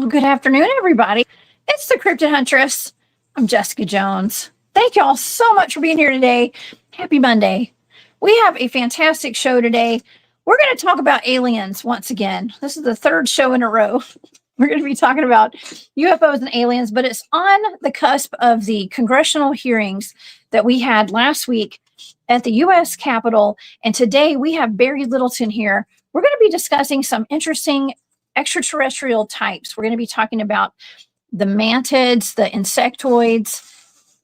Good afternoon, everybody. It's the Cryptid Huntress. I'm Jessica Jones. Thank you all so much for being here today. Happy Monday. We have a fantastic show today. We're going to talk about aliens once again. This is the third show in a row. We're going to be talking about UFOs and aliens, but it's on the cusp of the congressional hearings that we had last week at the U.S. Capitol. And today we have Barry Littleton here. We're going to be discussing some interesting extraterrestrial types. We're going to be talking about the mantids, the insectoids,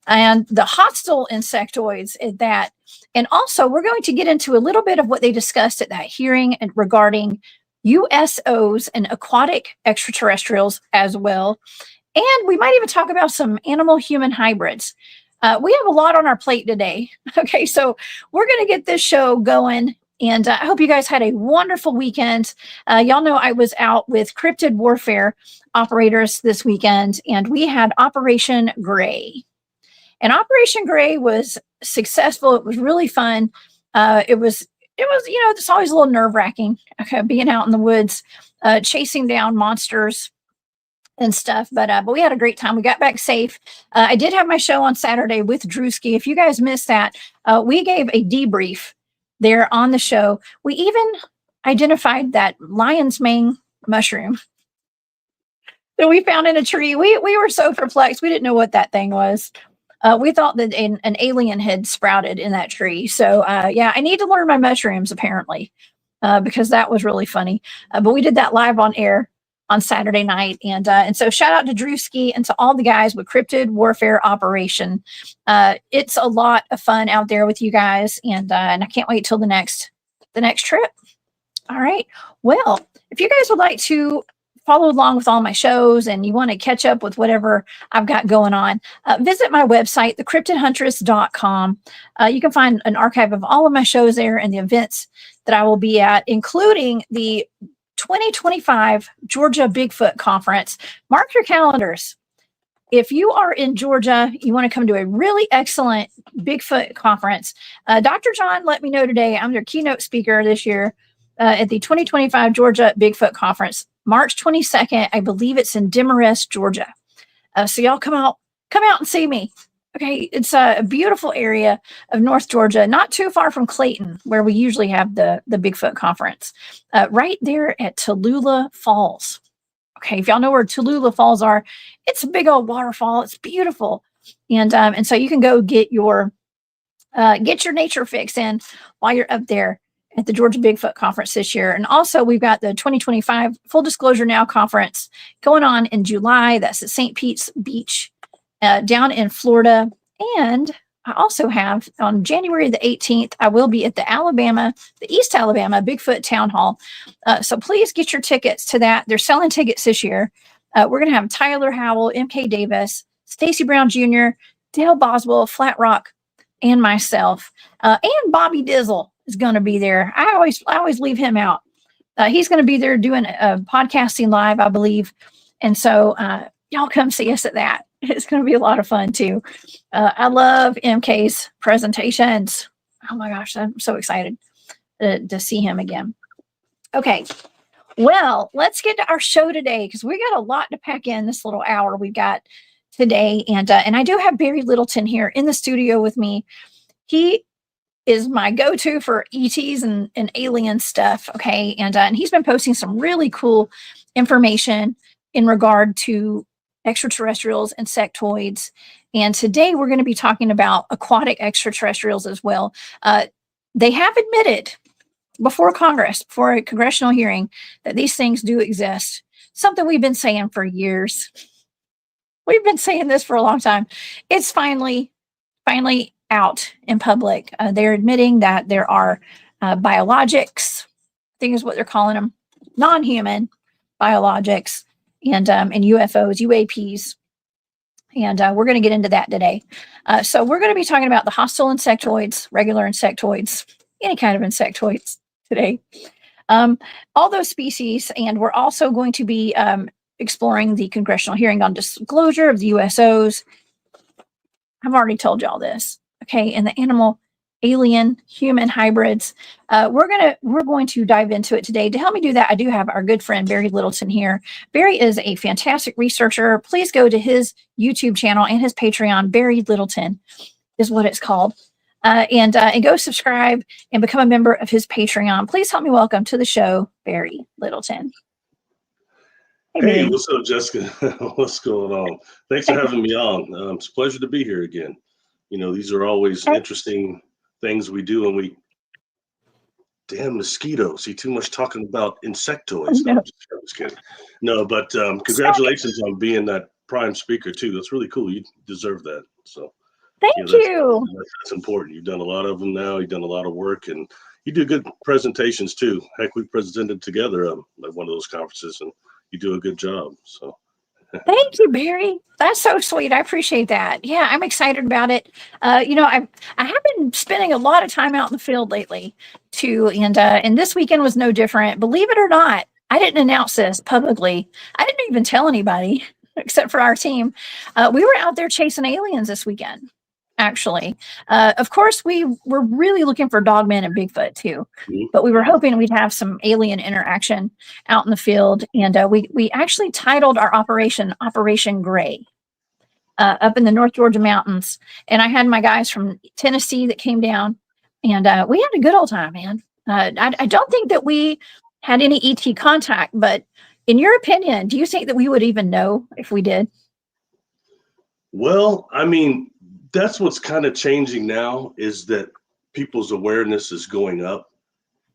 and the hostile insectoids at that. And also, we're going to get into a little bit of what they discussed at that hearing and regarding USOs and aquatic extraterrestrials as well. And we might even talk about some animal-human hybrids. We have a lot on our plate today. Okay, so we're going to get this show going. And I hope you guys had a wonderful weekend. Y'all know I was out with Cryptid warfare operators this weekend, and we had Operation Gray. And Operation Gray was successful. It was really fun. It was, it's always a little nerve-wracking, okay, being out in the woods, chasing down monsters and stuff. But we had a great time. We got back safe. I did have my show on Saturday with Drewski. If you guys missed that, we gave a debrief there on the show. We even identified that lion's mane mushroom that we found in a tree. We were so perplexed. We didn't know what that thing was. We thought that an alien had sprouted in that tree. So yeah, I need to learn my mushrooms apparently, because that was really funny. But we did that live on air on Saturday night. And so shout out to Drewski and to all the guys with Cryptid Warfare Operation. It's a lot of fun out there with you guys. And I can't wait till the next trip. All right. Well, if you guys would like to follow along with all my shows and you want to catch up with whatever I've got going on, visit my website, thecryptidhuntress.com. You can find an archive of all of my shows there and the events that I will be at, including the 2025 Georgia Bigfoot Conference. Mark your calendars. If you are in Georgia, you want to come to a really excellent Bigfoot conference. Dr. John let me know today I'm their keynote speaker this year at the 2025 Georgia Bigfoot Conference, March 22nd. I believe it's in Demarest, Georgia. So y'all come out and see me. Okay, it's a beautiful area of North Georgia, not too far from Clayton, where we usually have the Bigfoot conference, right there at Tallulah Falls. Okay, if y'all know where Tallulah Falls are, it's a big old waterfall. It's beautiful, and so you can go get your nature fix in while you're up there at the Georgia Bigfoot Conference this year. And also, we've got the 2025 Full Disclosure Now Conference going on in July. That's at St. Pete's Beach, down in Florida. And I also have on January the 18th, I will be at the East Alabama Bigfoot Town Hall. So please get your tickets to that. They're selling tickets this year. We're going to have Tyler Howell, MK Davis, Stacy Brown Jr., Dale Boswell, Flat Rock, and myself. And Bobby Dizzle is going to be there. I always leave him out. He's going to be there doing a podcasting live, I believe. And so y'all come see us at that. It's going to be a lot of fun too. I love MK's presentations. Oh my gosh, I'm so excited to see him again. Okay, well, let's get to our show today because we got a lot to pack in this little hour we've got today. And I do have Barry Littleton here in the studio with me. He is my go-to for ETs and alien stuff. Okay, and he's been posting some really cool information in regard to extraterrestrials, insectoids. And today we're going to be talking about aquatic extraterrestrials as well. They have admitted before Congress, before a congressional hearing, that these things do exist. something we've been saying for years. We've been saying this for a long time. It's finally out in public. They're admitting that there are biologics, I think is what they're calling them, non-human biologics, and UFOs, UAPs. And we're going to get into that today. So we're going to be talking about the hostile insectoids, regular insectoids, any kind of insectoids today. All those species. And we're also going to be exploring the congressional hearing on disclosure of the USOs. I've already told you all this. Okay. And the animal, alien, human hybrids. We're going to dive into it today. To help me do that, I do have our good friend Barry Littleton here. Barry is a fantastic researcher. Please go to his YouTube channel and his Patreon. Barry Littleton is what it's called. And go subscribe and become a member of his Patreon. Please help me welcome to the show, Barry Littleton. Hey, what's up, Jessica? What's going on? Thanks for having me on. It's a pleasure to be here again. You know, these are always interesting things we do, and damn mosquitoes. See, too much talking about insectoids. No, I'm just kidding. No, but congratulations on being that prime speaker too. That's really cool. You deserve that. So thank you. That's important. You've done a lot of them now. You've done a lot of work, and you do good presentations too. Heck, we presented together at one of those conferences, and you do a good job. So thank you, Barry. That's so sweet. I appreciate that. Yeah, I'm excited about it. You know, I have been spending a lot of time out in the field lately too, and this weekend was no different. Believe it or not, I didn't announce this publicly. I didn't even tell anybody except for our team. We were out there chasing aliens this weekend. Actually, of course, we were really looking for dogmen and Bigfoot too, but we were hoping we'd have some alien interaction out in the field. And we actually titled our Operation Gray up in the North Georgia mountains. And I had my guys from Tennessee that came down, and we had a good old time, man. I don't think that we had any ET contact, but in your opinion, do you think that we would even know if we did? Well, I mean, that's what's kind of changing now, is that people's awareness is going up,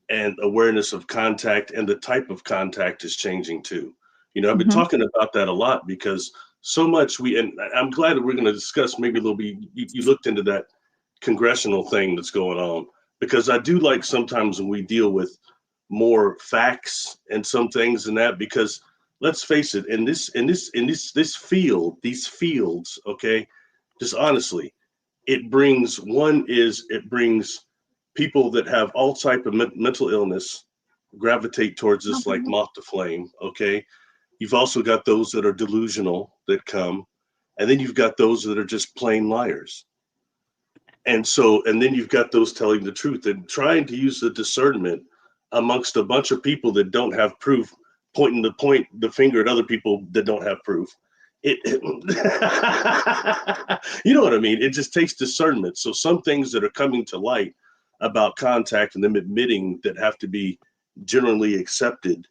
and awareness of contact and the type of contact is changing too. You know, I've been talking about that a lot because so much and I'm glad that we're going to discuss maybe a little bit. You looked into that congressional thing that's going on, because I do like sometimes when we deal with more facts and some things in that, because let's face it, in this field, these fields, okay, just honestly, it brings people that have all type of mental illness gravitate towards this like moth to flame. Okay. You've also got those that are delusional that come, and then you've got those that are just plain liars. And then you've got those telling the truth and trying to use the discernment amongst a bunch of people that don't have proof, pointing the finger at other people that don't have proof. You know what I mean? It just takes discernment. So some things that are coming to light about contact and them admitting that have to be generally accepted,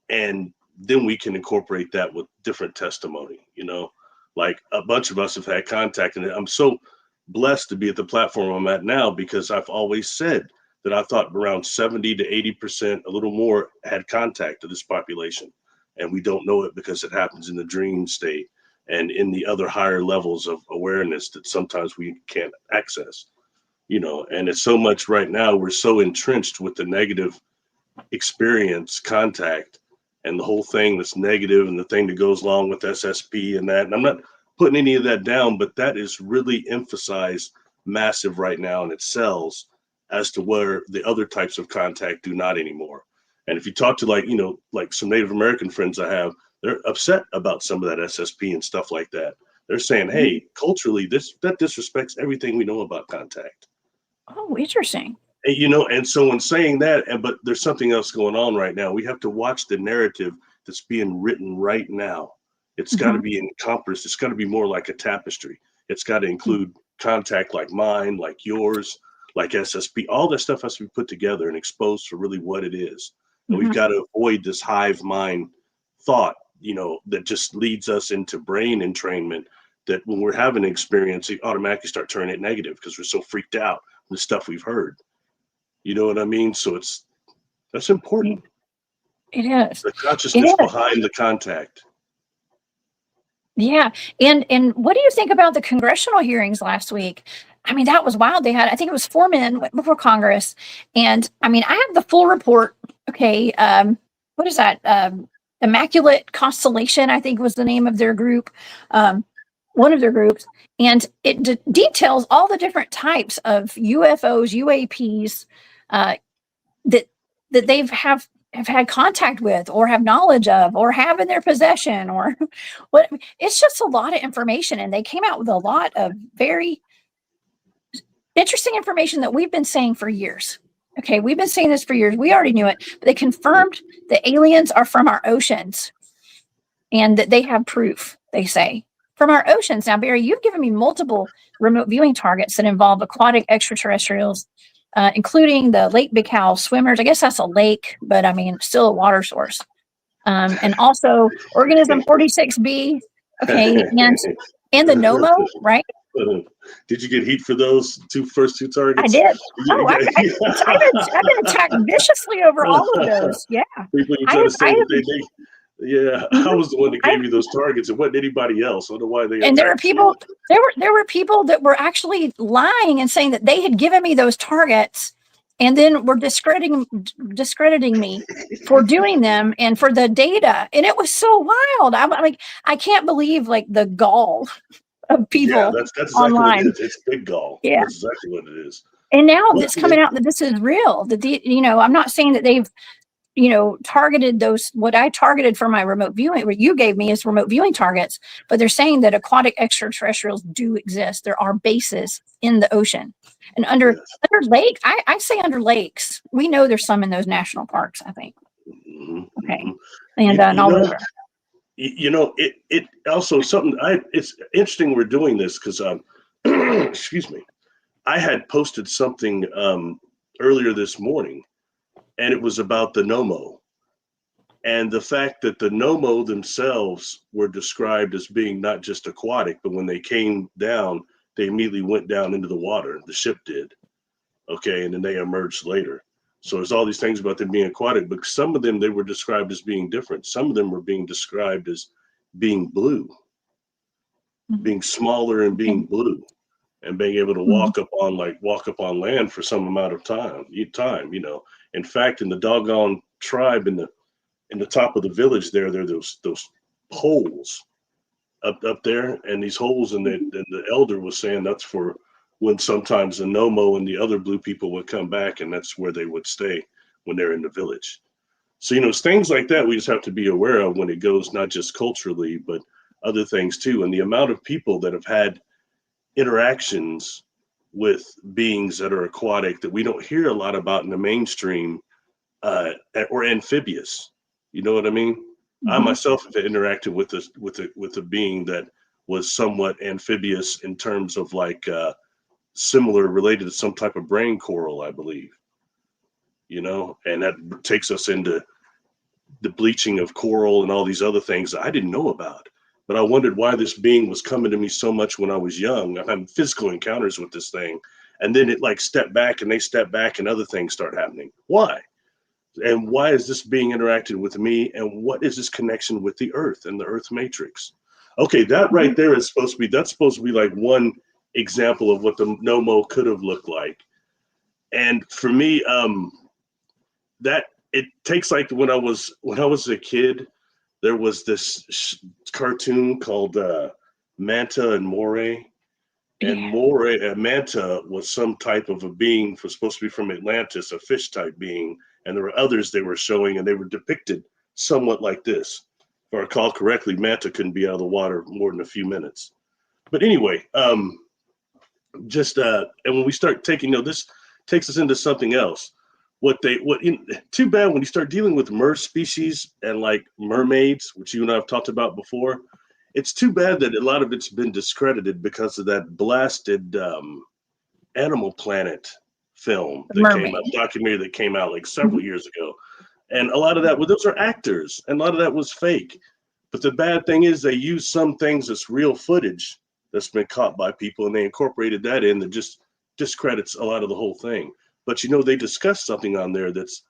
and then we can incorporate that with different testimony. You know, like a bunch of us have had contact, and I'm so blessed to be at the platform I'm at now, because I've always said that I thought around 70 to 80%, a little more, had contact to this population. And we don't know it because it happens in the dream state and in the other higher levels of awareness that sometimes we can't access, you know. And it's so much right now, we're so entrenched with the negative experience, contact, and the whole thing that's negative, and the thing that goes along with SSP and that. And I'm not putting any of that down, but that is really emphasized massive right now, and it sells as to where the other types of contact do not anymore. And if you talk to like some Native American friends I have, they're upset about some of that SSP and stuff like that. They're saying, hey, culturally, that disrespects everything we know about contact. Oh, interesting. And, you know, and so in saying that, but there's something else going on right now. We have to watch the narrative that's being written right now. It's got to be encompassed. It's got to be more like a tapestry. It's got to include contact like mine, like yours, like SSP. All that stuff has to be put together and exposed for really what it is. And we've got to avoid this hive mind thought, you know, that just leads us into brain entrainment, that when we're having an experience, we automatically start turning it negative because we're so freaked out with stuff we've heard. You know what I mean? So that's important. It is. The It consciousness is. behind the contact. Yeah. And what do you think about the congressional hearings last week? I mean, that was wild. They had, I think it was 4 men went before Congress. And I mean, I have the full report. Okay. What is that? Immaculate Constellation, I think was the name of their group. One of their groups. And it details all the different types of UFOs, UAPs, that they've have had contact with or have knowledge of or have in their possession or what. It's just a lot of information, and they came out with a lot of very interesting information that we've been saying for years. Okay, we've been saying this for years. We already knew it, but they confirmed the aliens are from our oceans and that they have proof, they say, from our oceans. Now, Barry, you've given me multiple remote viewing targets that involve aquatic extraterrestrials, including the Lake Big Cow swimmers. I guess that's a lake, but I mean, still a water source. And also organism 46B. Okay, and the Nomo, right? Did you get heat for those first two targets? I did. Oh, I've been attacked viciously over all of those. Yeah. People you try to say that yeah, I was the one that gave you those targets. It wasn't anybody else. I don't know why they. And there were people. There were people that were actually lying and saying that they had given me those targets, and then were discrediting me for doing them and for the data. And it was so wild. I'm like, I can't believe like the gall of people. Yeah, that's exactly online. What it is. It's big gall. Yeah, that's exactly what it is. And now it's coming out that this is real. That I'm not saying that they've targeted those, what I targeted for my remote viewing, what you gave me is remote viewing targets, but they're saying that aquatic extraterrestrials do exist. There are bases in the ocean and under lake. I say under lakes. We know there's some in those national parks, I think. Mm-hmm, okay. Mm-hmm. And all over. It also something it's interesting we're doing this because excuse me, I had posted something earlier this morning, and it was about the Nomo and the fact that the Nomo themselves were described as being not just aquatic, but when they came down, they immediately went down into the water. The ship did. Okay. And then they emerged later. So there's all these things about them being aquatic, but some of them, they were described as being different. Some of them were being described as being blue, being smaller and being blue, and being able to walk up on land for some amount of time. In fact, in the doggone tribe in the top of the village there are those holes up there, and these holes, and the elder was saying that's for when sometimes the Nomo and the other blue people would come back, and that's where they would stay when they're in the village. So it's things like that we just have to be aware of when it goes not just culturally but other things too, and the amount of people that have had interactions with beings that are aquatic that we don't hear a lot about in the mainstream, or amphibious. You know what I mean? I myself have interacted with a being that was somewhat amphibious in terms of like similar, related to some type of brain coral, I believe. And that takes us into the bleaching of coral and all these other things that I didn't know about. But I wondered why this being was coming to me so much when I was young. I'm having physical encounters with this thing. And then it like stepped back, and they step back, and other things start happening. Why? And why is this being interacted with me? And what is this connection with the Earth and the Earth matrix? Okay, that right there is supposed to be like one example of what the Nomo could have looked like. And for me, that it takes like when I was a kid, there was this cartoon called Manta and Moray. And Manta was some type of a being supposed to be from Atlantis, a fish type being. And there were others they were showing, and they were depicted somewhat like this. If I recall correctly, Manta couldn't be out of the water more than a few minutes. But anyway, and when we start taking, this takes us into something else. Too bad when you start dealing with mer species and like mermaids, which you and I have talked about before. It's too bad that a lot of it's been discredited because of that blasted Animal Planet film documentary that came out like several years ago. And a lot of that, those are actors, and a lot of that was fake. But the bad thing is they use some things that's real footage that's been caught by people, and they incorporated that in that just discredits a lot of the whole thing. But they discussed something on there that's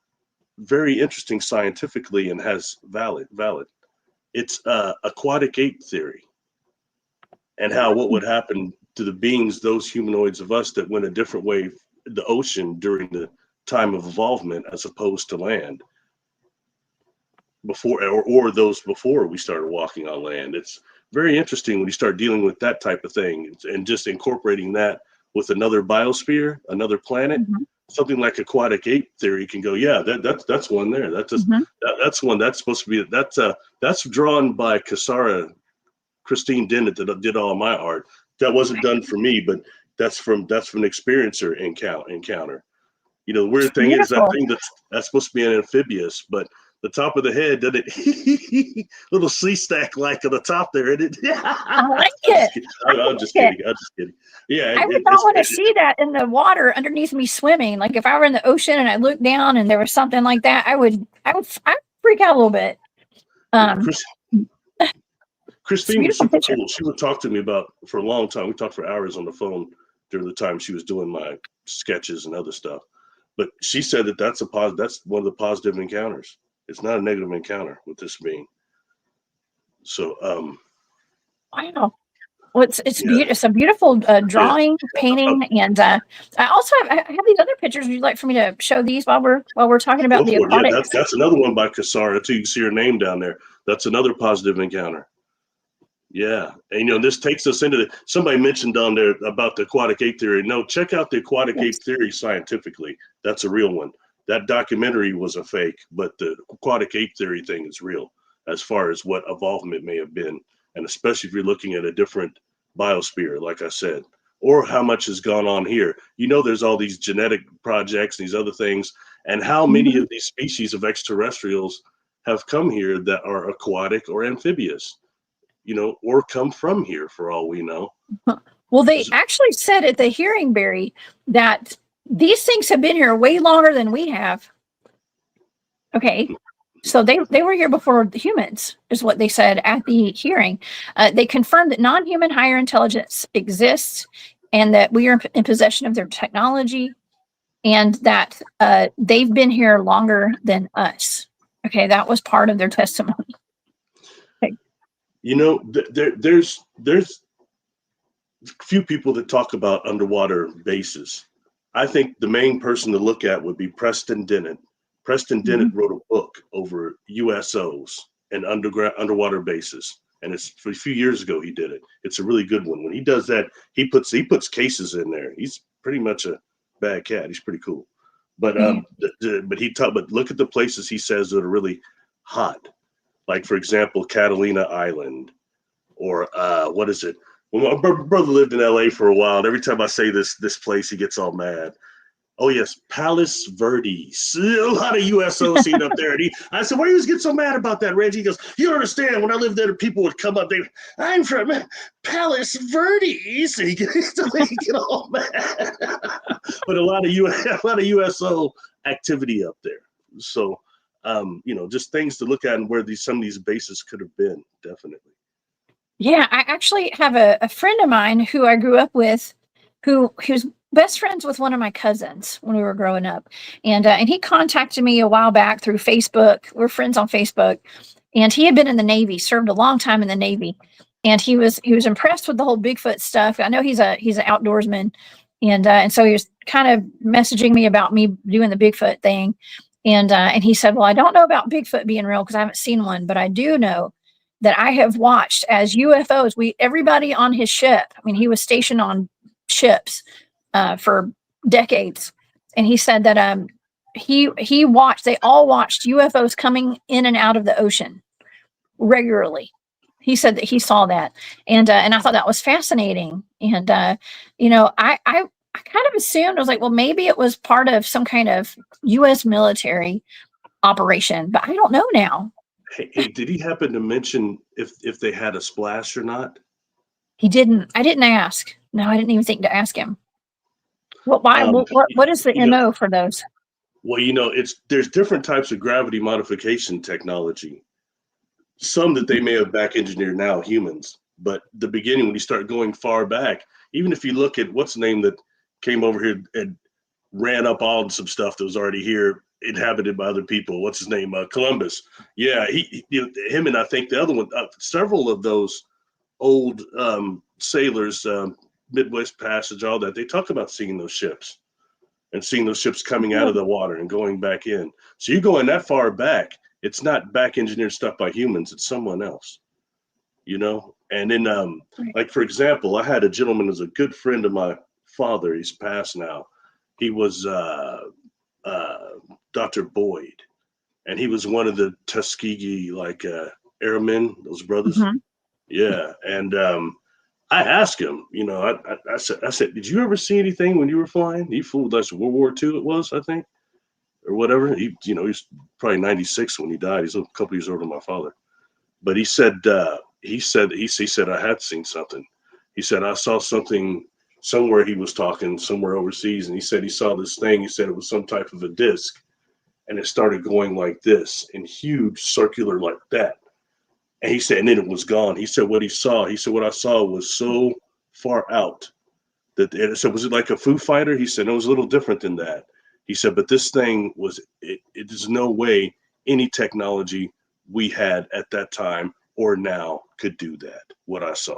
very interesting scientifically and has valid. It's aquatic ape theory, and how what would happen to the beings, those humanoids of us that went a different way, the ocean during the time of evolvement as opposed to land before, or those before we started walking on land. It's very interesting when you start dealing with that type of thing and just incorporating that with another biosphere, another planet. Something like aquatic ape theory can go, yeah, that's one there. That's just, that's one that's supposed to be, that's drawn by Christine Dennett that did all my art. That wasn't done for me, but that's from an experiencer encounter. You know, the weird thing is that thing that's supposed to be an amphibious, but the top of the head, did it little sea stack like at the top there, isn't it? I like it. I'm just kidding. Yeah, I would not want to see that in the water underneath me swimming. Like if I were in the ocean and I looked down and there was something like that, I'd freak out a little bit. Christine was super cool. She would talk to me about for a long time. We talked for hours on the phone during the time she was doing my sketches and other stuff. But she said that's one of the positive encounters. It's not a negative encounter with this being. So, wow. Well, it's beautiful. It's a beautiful drawing, painting, and I also have these other pictures. Would you like for me to show these while we're talking about the aquatics? Yeah, that's another one by Kasara too. You can see her name down there. That's another positive encounter. Yeah, and you know this takes us into somebody mentioned on there about the aquatic ape theory. No, check out the aquatic ape theory scientifically. That's a real one. That documentary was a fake, but the aquatic ape theory thing is real as far as what evolvement may have been, and especially if you're looking at a different biosphere, like I said, or how much has gone on here. You know, there's all these genetic projects, these other things, and how many of these species of extraterrestrials have come here that are aquatic or amphibious, you know, or come from here for all we know. Well, they actually said at the hearing, Barry, that these things have been here way longer than we have. Okay. So they were here before the humans, is what they said at the hearing. They confirmed that non-human higher intelligence exists and that we are in possession of their technology and that they've been here longer than us. Okay, that was part of their testimony. Okay. You know, there's few people that talk about underwater bases. I think the main person to look at would be Preston Dennett. Preston Dennett wrote a book over USOs and underwater bases, and it's for a few years ago he did it. It's a really good one. When he does that, he puts cases in there. He's pretty much a bad cat. He's pretty cool. But but look at the places he says that are really hot. Like for example, Catalina Island, or what is it? Well, my brother lived in LA for a while, and every time I say this place, he gets all mad. Oh yes, Palos Verdes. A lot of USOs seen up there. And I said, "Why do you get so mad about that, Reggie?" He goes, "You don't understand. When I lived there, people would come up. I'm from Palos Verdes." And he get all mad. But a lot of USO activity up there. So, you know, just things to look at and where some of these bases could have been. Definitely. Yeah, I actually have a friend of mine who I grew up with, who was best friends with one of my cousins when we were growing up, and he contacted me a while back through Facebook. We're friends on Facebook, and he had been in the Navy, served a long time in the Navy, and he was impressed with the whole Bigfoot stuff. I know he's an outdoorsman, and so he was kind of messaging me about me doing the Bigfoot thing, and he said, "Well, I don't know about Bigfoot being real because I haven't seen one, but I do know that I have watched as UFOs. Everybody on his ship. I mean, he was stationed on ships for decades, and he said that they all watched UFOs coming in and out of the ocean regularly. He said that he saw that, and I thought that was fascinating. And you know, I kind of assumed, I was like, well, maybe it was part of some kind of U.S. military operation, but I don't know now. Hey, did he happen to mention if they had a splash or not? He didn't. I didn't ask. No, I didn't even think to ask him. Why? What is the MO for those? Well, you know, there's different types of gravity modification technology. Some that they may have back engineered now, humans. But the beginning, when you start going far back, even if you look at what's the name that came over here and ran up on some stuff that was already here, inhabited by other people. What's his name? Columbus. Yeah, him and I think the other one, several of those old sailors, Midwest Passage, all that, they talk about seeing those ships and seeing those ships coming out of the water and going back in. So you going that far back, it's not back engineered stuff by humans, it's someone else, you know? And then, like, for example, I had a gentleman who's a good friend of my father. He's passed now. He was Dr. Boyd, and he was one of the Tuskegee, like, airmen, those brothers. Mm-hmm. Yeah. And I asked him, you know, I said, did you ever see anything when you were flying? He flew, that's World War II it was, I think, or whatever. He, you know, he's probably 96 when he died. He's a couple years older than my father. But he said, he said I had seen something. He said, I saw something somewhere. He was talking somewhere overseas, and he said he saw this thing. He said it was some type of a disc, and it started going like this and huge circular like that. And he said, and then it was gone. He said what he saw, he said, what I saw was so far out that it said, was it like a Foo Fighter? He said, no, it was a little different than that. He said, but this thing was, it is no way any technology we had at that time or now could do that, what I saw.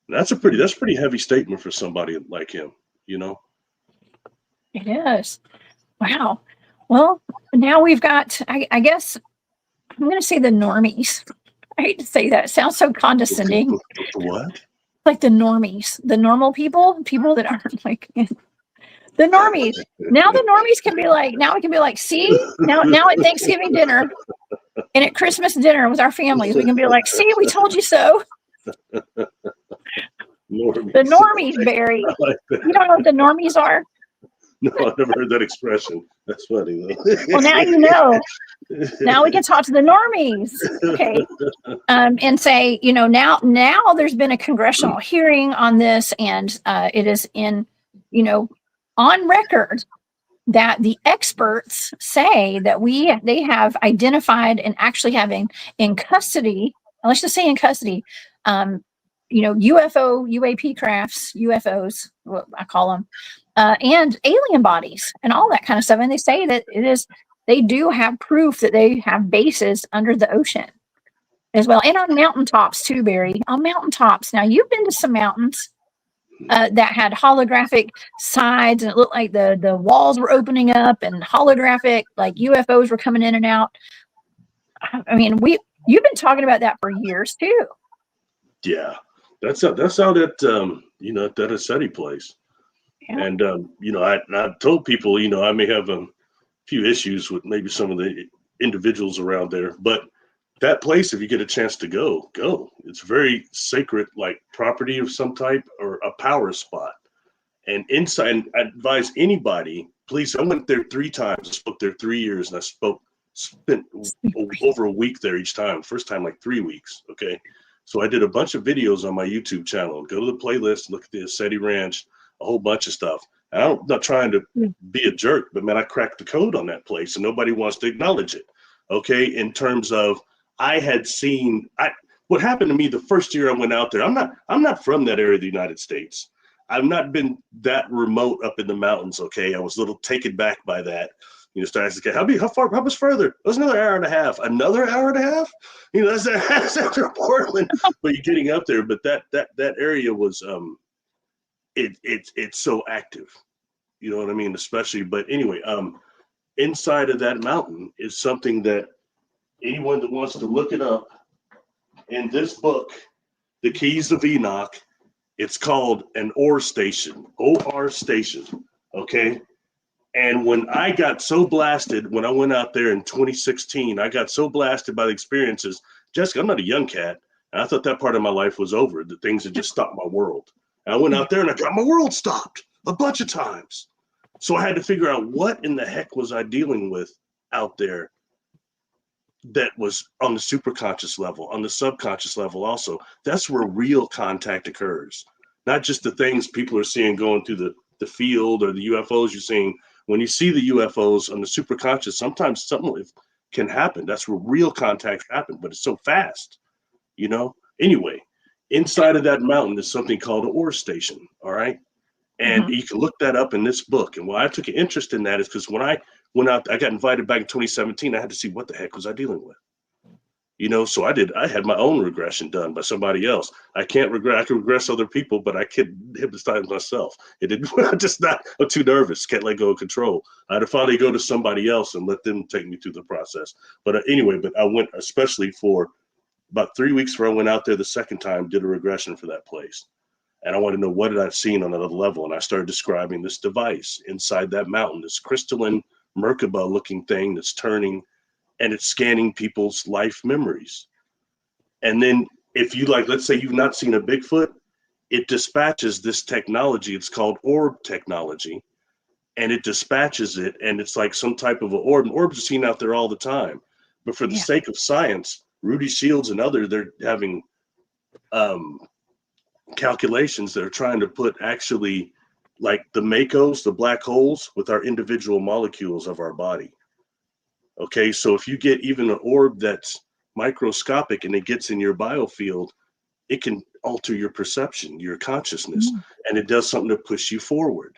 And that's pretty heavy statement for somebody like him, you know? It is. Wow. Well, now we've got, I guess, I'm going to say the normies. I hate to say that. It sounds so condescending. What? Like the normies, the normal people that aren't like the normies. Now the normies can be like, now we can be like, see, now at Thanksgiving dinner and at Christmas dinner with our families, we can be like, see, we told you so. Normies. The normies, Barry. Like you don't know what the normies are? No, I've never heard that expression. That's funny though. Well, now you know. Now we can talk to the normies, okay, and say, you know, now there's been a congressional hearing on this, and it is in, you know, on record that the experts say that they have identified and actually having in custody, let's just say in custody, you know, UAP crafts, UFOs, what I call them, and alien bodies and all that kind of stuff. And they say that they do have proof that they have bases under the ocean as well. And on mountaintops too, Barry, on mountaintops. Now you've been to some mountains that had holographic sides, and it looked like the walls were opening up and holographic, like UFOs were coming in and out. I mean, you've been talking about that for years too. Yeah, that's out at you know, that Assetti place. Yeah. And you know, I told people, you know, I may have a few issues with maybe some of the individuals around there, but that place, if you get a chance to go. It's very sacred, like property of some type or a power spot. And inside, and I advise anybody, please. I went there 3 times. I spoke there 3 years, and I spent over a week there each time. First time, like 3 weeks. Okay. So I did a bunch of videos on my YouTube channel. Go to the playlist, look at the Assetti Ranch, a whole bunch of stuff. And I'm not trying to be a jerk, but man, I cracked the code on that place, and nobody wants to acknowledge it. Okay. In terms of, I had seen what happened to me the first year I went out there. I'm not from that area of the United States. I've not been that remote up in the mountains. Okay. I was a little taken back by that. You know, started to get, how much further? It was another hour and a half. Another hour and a half? You know, that's after Portland. But you're getting up there. But that area was it's so active. You know what I mean? Especially, but anyway, inside of that mountain is something that anyone that wants to look it up, in this book, The Keys of Enoch, it's called an OR station, OR station, okay? And when I got so blasted, when I went out there in 2016, I got so blasted by the experiences. Jessica, I'm not a young cat, and I thought that part of my life was over, the things that just stopped my world. And I went out there and I got my world stopped a bunch of times. So I had to figure out what in the heck was I dealing with out there that was on the superconscious level, on the subconscious level also. That's where real contact occurs. Not just the things people are seeing going through the field or the UFOs you're seeing. When you see the UFOs on the superconscious, sometimes something can happen. That's where real contacts happen, but it's so fast, you know? Anyway, inside of that mountain is something called an OR station, all right? And you can look that up in this book. And why I took an interest in that is because when I went out, I got invited back in 2017. I had to see what the heck was I dealing with. So I had my own regression done by somebody else. I can regress other people, but I can't hypnotize myself. I'm too nervous, can't let go of control. I had to finally go to somebody else and let them take me through the process. But anyway, I went especially for about 3 weeks before I went out there the second time, did a regression for that place. And I wanted to know what had I seen on another level. And I started describing this device inside that mountain, this crystalline Merkaba looking thing that's turning, and it's scanning people's life memories. And then if you let's say you've not seen a Bigfoot, it dispatches this technology. It's called orb technology. And it dispatches it, and it's like some type of an orb. And orbs are seen out there all the time. But for the sake of science, Rudy Shields and others, they're having calculations that are trying to put actually like the Makos, the black holes, with our individual molecules of our body. Okay, so if you get even an orb that's microscopic and it gets in your biofield, it can alter your perception, your consciousness, and it does something to push you forward.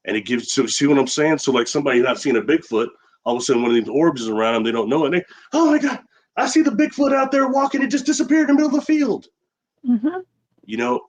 And it gives, so see what I'm saying? So like somebody not seeing a Bigfoot, all of a sudden one of these orbs is around them, they don't know it. And oh my God, I see the Bigfoot out there walking, it just disappeared in the middle of the field.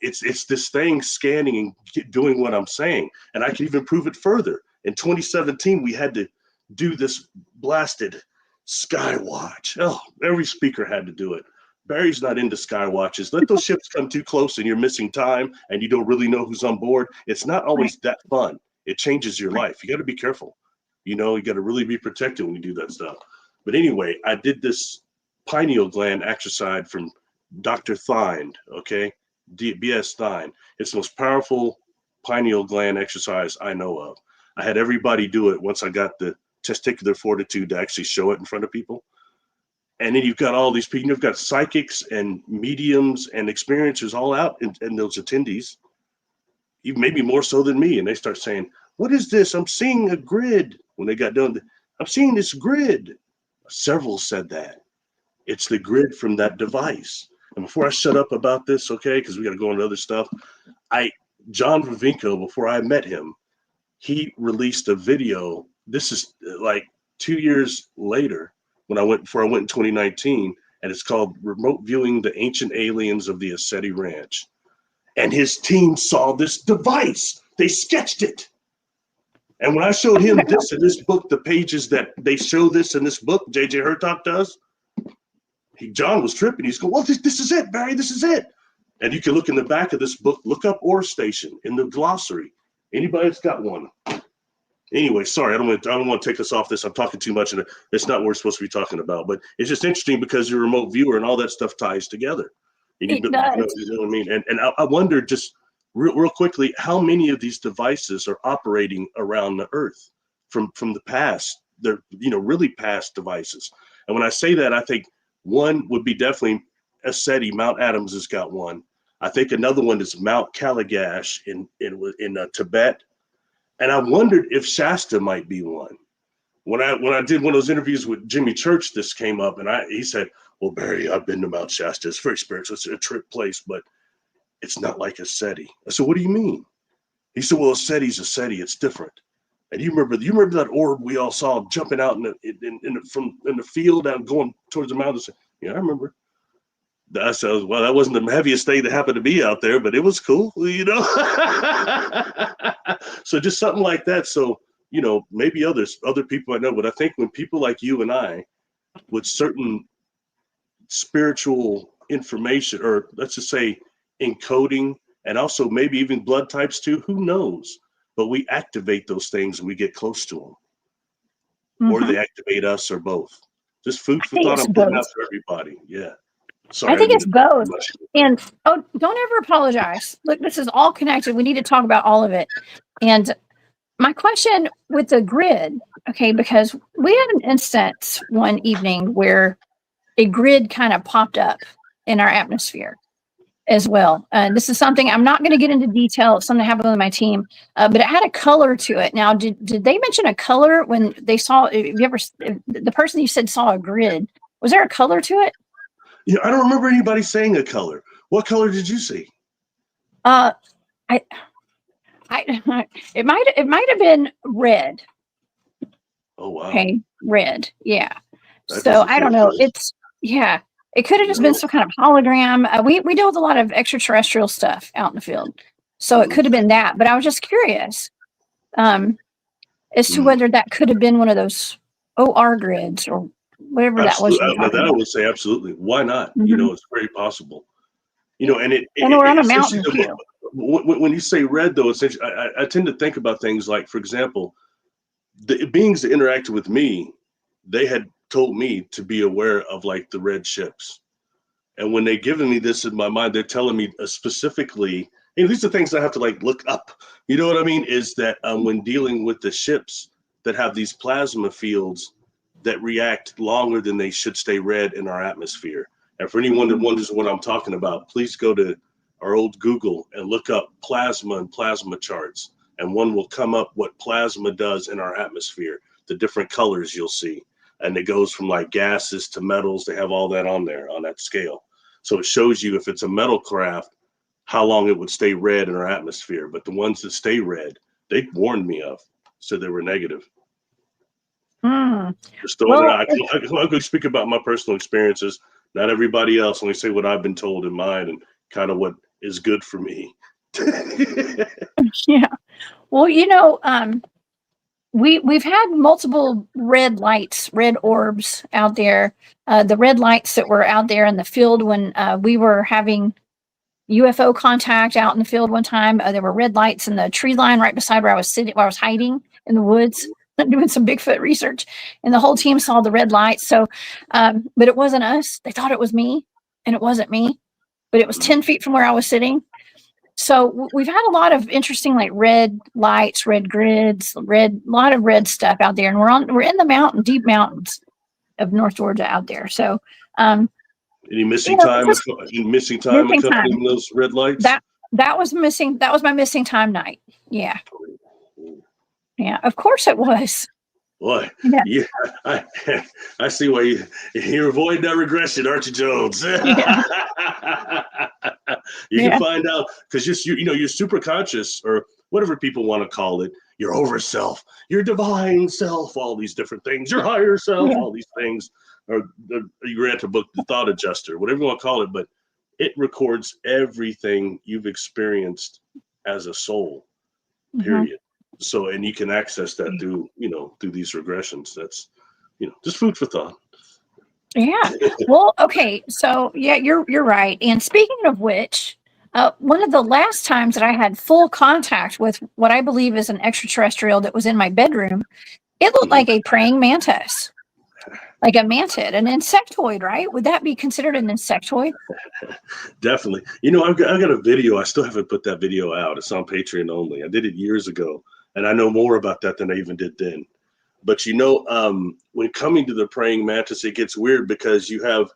It's this thing scanning and doing what I'm saying. And I can even prove it further. In 2017, we had to do this blasted sky watch. Oh, every speaker had to do it. Barry's not into sky watches. Let those ships come too close and you're missing time and you don't really know who's on board. It's not always that fun. It changes your life. You got to be careful. You got to really be protected when you do that stuff. But anyway, I did this pineal gland exercise from Dr. Thind, okay? B.S. Thind. It's the most powerful pineal gland exercise I know of. I had everybody do it once I got the testicular fortitude to actually show it in front of people. And then you've got all these people, you've got psychics and mediums and experiencers all out in those attendees, even maybe more so than me. And they start saying, what is this? I'm seeing a grid. When they got done, I'm seeing this grid. Several said that. It's the grid from that device. And before I shut up about this, okay, because we got to go into other stuff, John Vivinko, before I met him, he released a video. This is like 2 years later before I went in 2019, and it's called Remote Viewing the Ancient Aliens of the Assetti Ranch. And his team saw this device. They sketched it. And when I showed him this in this book, the pages that they show this in this book, J.J. Hertock does, John was tripping. He's going, well, this is it, Barry, this is it. And you can look in the back of this book, look up Ore Station in the glossary. Anybody that's got one. Anyway, sorry, I don't want to take us off this. I'm talking too much, and it's not what we're supposed to be talking about. But it's just interesting because you're a remote viewer and all that stuff ties together. You know what I mean? And I wonder just real quickly, how many of these devices are operating around the Earth from the past? They're really past devices. And when I say that, I think one would be definitely Assetti. Mount Adams has got one. I think another one is Mount Kallagash in Tibet. And I wondered if Shasta might be one. When I did one of those interviews with Jimmy Church, this came up, and he said, well, Barry, I've been to Mount Shasta. It's very spiritual. It's a trip place, but it's not like Assetti. I said, what do you mean? He said, well, Assetti's Assetti. It's different. And you remember that orb we all saw jumping out in the field and going towards the mountains? Yeah, I remember. I said, well, that wasn't the heaviest thing that happened to be out there, but it was cool, So just something like that. So, maybe other people I know, but I think when people like you and I, with certain spiritual information, or let's just say encoding, and also maybe even blood types too, who knows? But we activate those things and we get close to them, or they activate us, or both. Just food for thought. I'm putting out for everybody. Yeah. Sorry, I think it's both. And don't ever apologize. Look, this is all connected. We need to talk about all of it. And my question with the grid, okay, because we had an instance one evening where a grid kind of popped up in our atmosphere as well. This is something I'm not going to get into detail. It's something happened with my team, but it had a color to it. Now, did they mention a color when they saw? The person you said saw a grid? Was there a color to it? Yeah, I don't remember anybody saying a color. What color did you see? I It might have been red. Oh wow. Okay, red. Yeah. That So doesn't I feel don't know. good. It could have just been some kind of hologram. We deal with a lot of extraterrestrial stuff out in the field, so it could have been that. But I was just curious as to whether that could have been one of those OR grids or whatever that was. Absolutely. That I would say absolutely. Why not? You know, it's very possible. You know, and And we're on a it's mountain interesting too. when you say red, though, it's I tend to think about things like, for example, the beings that interacted with me, they had told me to be aware of like the red ships. And when they given me this in my mind, they're telling me specifically, and these are things I have to like look up. You know what I mean? Is that when dealing with the ships that have these plasma fields that react longer than they should stay red in our atmosphere. And for anyone that wonders what I'm talking about, please go to our old Google and look up plasma and plasma charts. And one will come up what plasma does in our atmosphere, the different colors you'll see. And it goes from like gases to metals. They have all that on there on that scale. So it shows you if it's a metal craft, how long it would stay red in our atmosphere. But the ones that stay red, they warned me of, so they were negative. Just throwing it out. I could speak about my personal experiences, not everybody else. Only say what I've been told in mine and kind of what is good for me. Yeah. Well, you know, we've had multiple red lights, red orbs out there. The red lights that were out there in the field when we were having UFO contact out in the field one time. There were red lights in the tree line right beside where I was sitting, where I was hiding in the woods, doing some Bigfoot research, and the whole team saw the red lights. So, but it wasn't us. They thought it was me, and it wasn't me, but it was 10 feet from where I was sitting. So we've had a lot of interesting, like red lights, red grids, a lot of red stuff out there, and we're in the deep mountains of North Georgia out there. So, any missing time? Missing time accompanying those red lights? That was missing. That was my missing time night. Yeah. Yeah, of course it was. Boy, yeah, I see why you're avoiding that regression, aren't you, Jones? Yeah. You can find out because you're super conscious or whatever people want to call it, your over self, your divine self, all these different things, your higher self, all these things. Or you read the book, The Thought Adjuster, whatever you want to call it, but it records everything you've experienced as a soul, period. So, and you can access that through these regressions. That's, just food for thought. Yeah. Well, okay. So yeah, you're right. And speaking of which, one of the last times that I had full contact with what I believe is an extraterrestrial that was in my bedroom, it looked like a praying mantis, like a mantid, an insectoid, right? Would that be considered an insectoid? Definitely. I've got a video. I still haven't put that video out. It's on Patreon only. I did it years ago. And I know more about that than I even did then. But when coming to the praying mantis, it gets weird because you have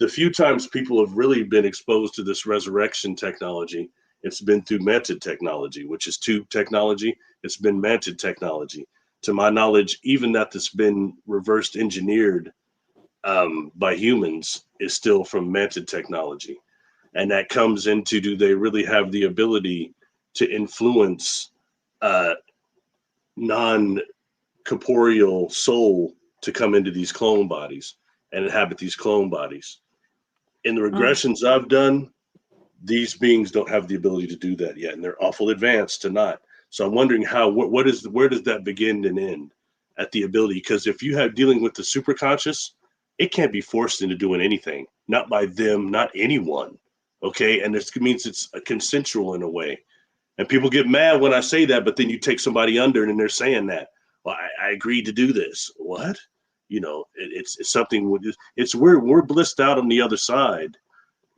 the few times people have really been exposed to this resurrection technology, it's been through mantid technology, which is tube technology. It's been mantid technology. To my knowledge, even that that's been reversed engineered by humans is still from mantid technology. And that comes into, do they really have the ability to influence non-corporeal soul to come into these clone bodies and inhabit these clone bodies? In the regressions I've done, these beings don't have the ability to do that yet, and they're awful advanced to not. So I'm wondering where does that begin and end at the ability? Because if you have dealing with the superconscious, it can't be forced into doing anything, not by them, not anyone. Okay, and this means it's consensual in a way. And people get mad when I say that, but then you take somebody under and they're saying that, well, I agreed to do this. What? It's something. It's we're blissed out on the other side.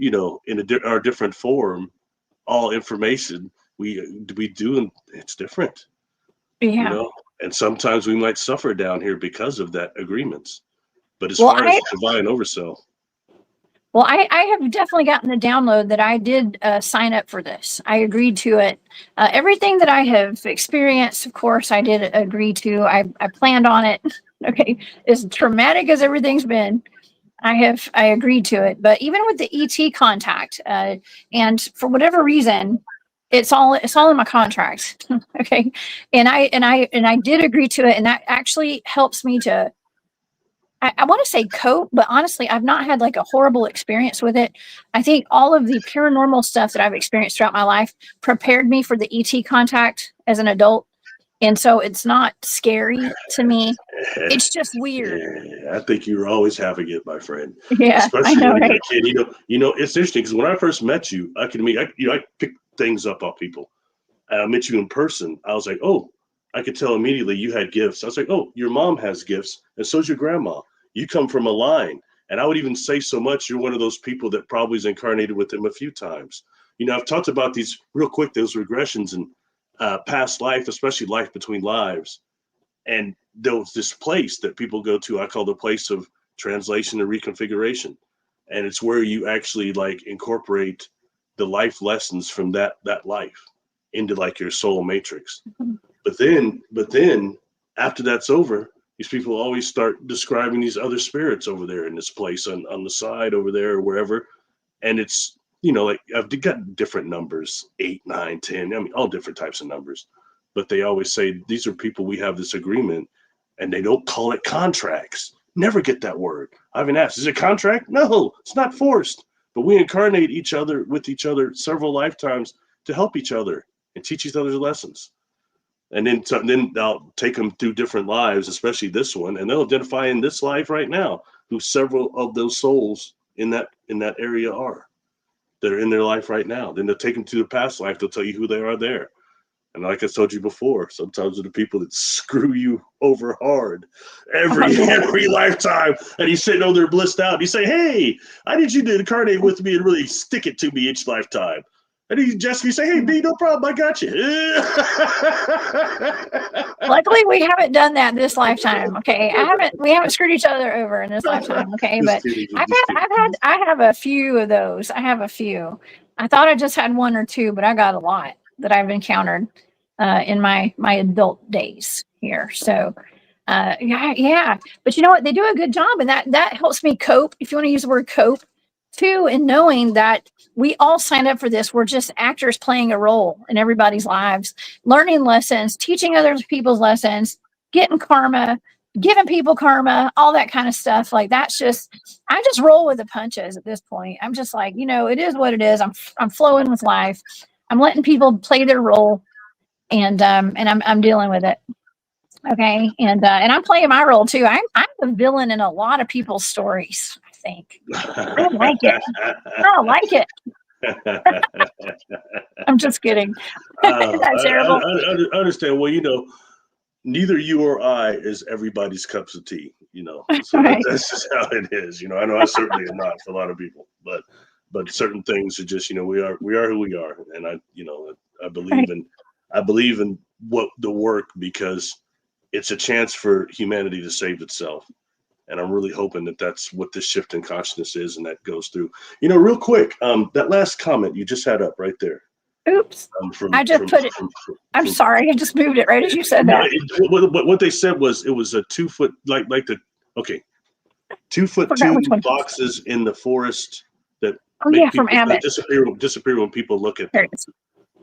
In our different form, all information we do, and it's different. Yeah. And sometimes we might suffer down here because of that agreements. But as far as divine overself. Well, I have definitely gotten the download that I did sign up for this. I agreed to it. Everything that I have experienced, of course, I did agree to. I planned on it. Okay. As traumatic as everything's been, I agreed to it. But even with the ET contact, and for whatever reason, it's all in my contract. Okay. And I did agree to it. And that actually helps me to, I want to say cope, but honestly, I've not had like a horrible experience with it. I think all of the paranormal stuff that I've experienced throughout my life prepared me for the ET contact as an adult. And so it's not scary to me. It's just weird. Yeah, I think you were always having it, my friend. Yeah, I Especially know, when you're right? a kid. It's interesting because when I first met you, I picked things up off people. And I met you in person. I was like, oh, I could tell immediately you had gifts. I was like, oh, your mom has gifts, and so's your grandma. You come from a line. And I would even say so much, you're one of those people that probably is incarnated with them a few times. I've talked about these real quick, those regressions and past life, especially life between lives. And there was this place that people go to, I call the place of translation and reconfiguration. And it's where you actually like incorporate the life lessons from that life into like your soul matrix. But then after that's over, these people always start describing these other spirits over there in this place on the side over there or wherever. And it's, like I've got different numbers, 8, 9, 10, I mean, all different types of numbers. But they always say, these are people we have this agreement, and they don't call it contracts. Never get that word. I haven't asked, is it contract? No, it's not forced. But we incarnate each other with each other several lifetimes to help each other and teach each other lessons. And then I'll take them through different lives, especially this one, and they'll identify in this life right now who several of those souls in that area are. That are in their life right now. Then they'll take them to the past life. They'll tell you who they are there. And like I told you before, sometimes they're the people that screw you over hard every lifetime. And he's sitting over there blissed out. And you say, hey, I need you to incarnate with me and really stick it to me each lifetime. And he just say, hey, B, no problem. I got you. Luckily, we haven't done that this lifetime. Okay. We haven't screwed each other over in this lifetime. Okay. But I have a few of those. I have a few. I thought I just had one or two, but I got a lot that I've encountered in my adult days here. So yeah. But you know what? They do a good job, and that helps me cope, if you want to use the word cope, too, in knowing that we all signed up for this. We're just actors playing a role in everybody's lives, learning lessons, teaching other people's lessons, getting karma, giving people karma, all that kind of stuff. Like I just roll with the punches at this point. I'm just like, it is what it is. I'm flowing with life. I'm letting people play their role, and I'm dealing with it. Okay. And I'm playing my role too. I'm the villain in a lot of people's stories, I think. I like it. I like it. I'm just kidding. That's terrible. I understand. Well, neither you or I is everybody's cups of tea, so Right. that's just how it is. I know I certainly am not for a lot of people, but certain things are just, we are who we are. And I believe in what the work, because it's a chance for humanity to save itself. And I'm really hoping that that's what this shift in consciousness is, and that goes through. Real quick, that last comment you just had up right there. Oops. I just put it. I'm sorry. I just moved it right as you said that. What they said was it was a 2 foot, like 2 foot 2 boxes in the forest that make people disappear when people look at them.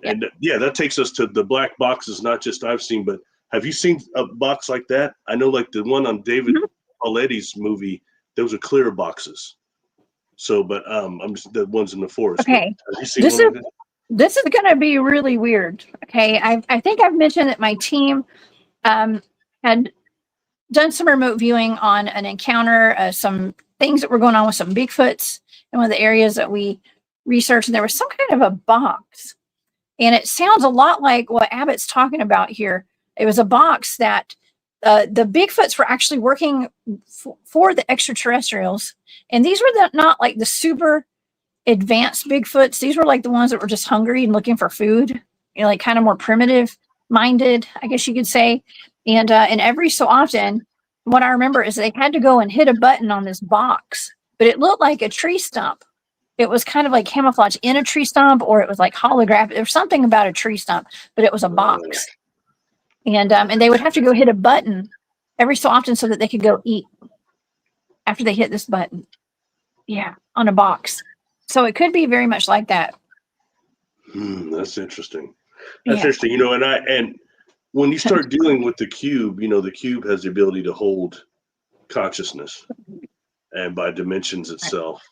And that takes us to the black boxes. Not just I've seen, but have you seen a box like that? I know, like the one on David Pauletti's movie, those are clear boxes. So, but I'm just the ones in the forest. Okay, this is going to be really weird. Okay, I think I've mentioned that my team had done some remote viewing on an encounter, some things that were going on with some Bigfoots in one of the areas that we researched, and there was some kind of a box, and it sounds a lot like what Abbott's talking about here. It was a box that the Bigfoots were actually working for the extraterrestrials. And these were not like the super advanced Bigfoots. These were like the ones that were just hungry and looking for food, like kind of more primitive minded, I guess you could say. And every so often, what I remember is they had to go and hit a button on this box, but it looked like a tree stump. It was kind of like camouflage in a tree stump, or it was like holographic. There was something about a tree stump, but it was a box. And they would have to go hit a button every so often so that they could go eat after they hit this button. Yeah, on a box. So it could be very much like that. That's interesting. That's Yeah. interesting. And when you start dealing with the cube, the cube has the ability to hold consciousness and by dimensions itself.